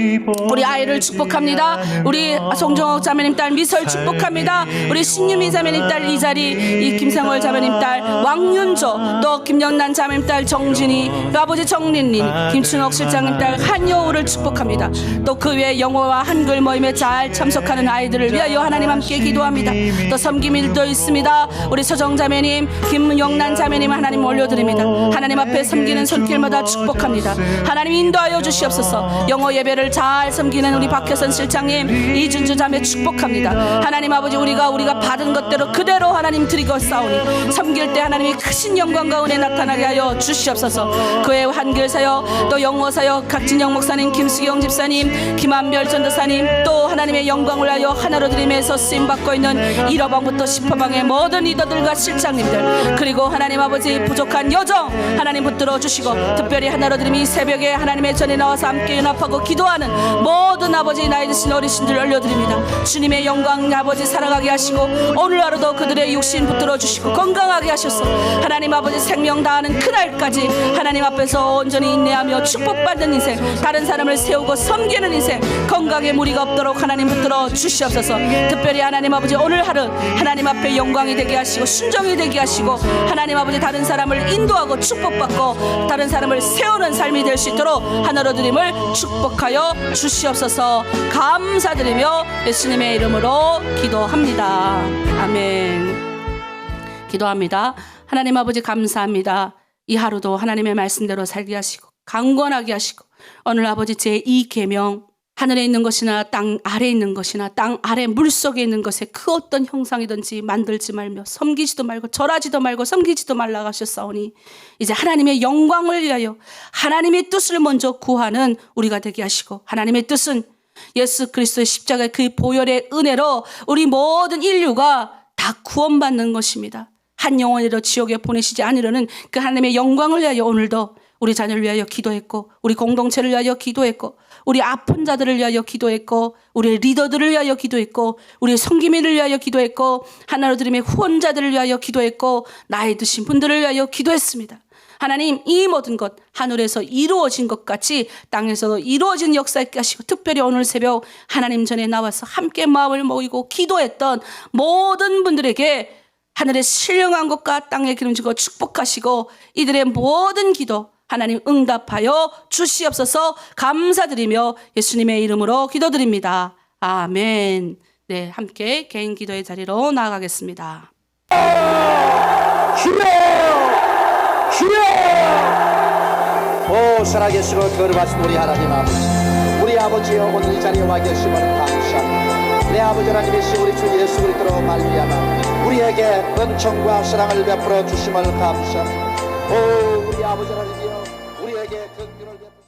우리 아이를 축복합니다. 우리 송정옥 자매님 딸 미설 축복합니다. 우리 신유미 자매님 딸 이자리, 이 김상월 자매님 딸 왕윤조, 또 김영란 자매님 딸 정진이, 또 아버지 정린린, 김춘옥 실장님 딸 한효우를 축복합니다. 또 그 외에 영어와 한글 모임에 잘 참석하는 아이들을 위하여 하나님 함께 기도합니다. 또 섬김 일도 있습니다. 우리 서정 자매님, 김영란 자매님 하나님 올려드립니다. 하나님 앞에 섬기는 손길마다 축복합니다. 하나님 인도하여 주시옵소서. 영어 예배를 잘 섬기는 우리 박혜선 실장님, 이준주 자매 축복합니다. 하나님 아버지, 우리가 받은 것대로 그대로 하나님 드리고 싸우니 섬길 때 하나님이 크신 영광과 은혜 나타나게 하여 주시옵소서. 그의 한글 사역, 또 영어 사역, 각진영 목사님, 김수경 집사님, 김한별 전도사님, 또 하나님의 영광을 위하여 하나로 드림에서 쓰임받고 있는 1호방부터 10호방의 모든 리더들과 실장님들, 그리고 하나님 아버지 부족한 여정 하나님 붙들어 주시고, 특별히 하나로 드림이 새벽에 하나님의 전에 나와서 함께 연합하고 기도하는 모든 아버지 나이 드신 어르신들 올려드립니다. 주님의 영광 아버지 살아가게 하시고, 오늘 하루도 그들의 육신 붙들어 주시고 건강하게 하셔서 하나님 아버지 생명 다하는 그날까지 하나님 앞에서 온전히 인내하며 축복받는 인생, 다른 사람을 세우고 섬기는 인생, 건강에 무리가 없도록 하나님 붙들어 주시옵소서. 특별히 하나님 아버지, 오늘 하루 하나님 앞에 영광이 되게 하시고 순종이 되게 하시고, 하나님 아버지 다른 사람을 인도하고 축복받고 다른 사람을 세우는 삶이 될 수 있도록 하나로 드림을 축복하여 주시옵소서. 감사드리며 예수님의 이름으로 기도합니다. 아멘. 기도합니다. 하나님 아버지 감사합니다. 이 하루도 하나님의 말씀대로 살게 하시고 강건하게 하시고, 오늘 아버지 제2 계명, 하늘에 있는 것이나 땅 아래에 있는 것이나 땅 아래 물속에 있는 것에 그 어떤 형상이든지 만들지 말며 섬기지도 말고 절하지도 말고 섬기지도 말라 하셨사오니, 이제 하나님의 영광을 위하여 하나님의 뜻을 먼저 구하는 우리가 되게 하시고, 하나님의 뜻은 예수 그리스도의 십자가의 그 보혈의 은혜로 우리 모든 인류가 다 구원받는 것입니다. 한 영혼이라도 지옥에 보내시지 않으려는 그 하나님의 영광을 위하여 오늘도 우리 자녀를 위하여 기도했고, 우리 공동체를 위하여 기도했고, 우리 아픈 자들을 위하여 기도했고, 우리 리더들을 위하여 기도했고, 우리 섬기민을 위하여 기도했고, 하나로 드림의 후원자들을 위하여 기도했고, 나이 드신 분들을 위하여 기도했습니다. 하나님, 이 모든 것 하늘에서 이루어진 것 같이 땅에서도 이루어진 역사 있게 하시고, 특별히 오늘 새벽 하나님 전에 나와서 함께 마음을 모이고 기도했던 모든 분들에게 하늘의 신령한 것과 땅에 기름지고 축복하시고, 이들의 모든 기도 하나님 응답하여 주시옵소서. 감사드리며 예수님의 이름으로 기도드립니다. 아멘. 네, 함께 개인 기도의 자리로 나아가겠습니다. 주여! 오, 살아계시고 거룩하신 우리 하나님 아버지, 우리 아버지여, 오늘 이 자리에 와 계심을 감사합니다. 내 아버지 하나님이신 우리 주 예수 그리스도로 말미암아 우리에게 은총과 사랑을 베풀어 주심을 감사합니다. 오, 우리 아버지 하나님이여, 우리에게 긍휼을 베푸시고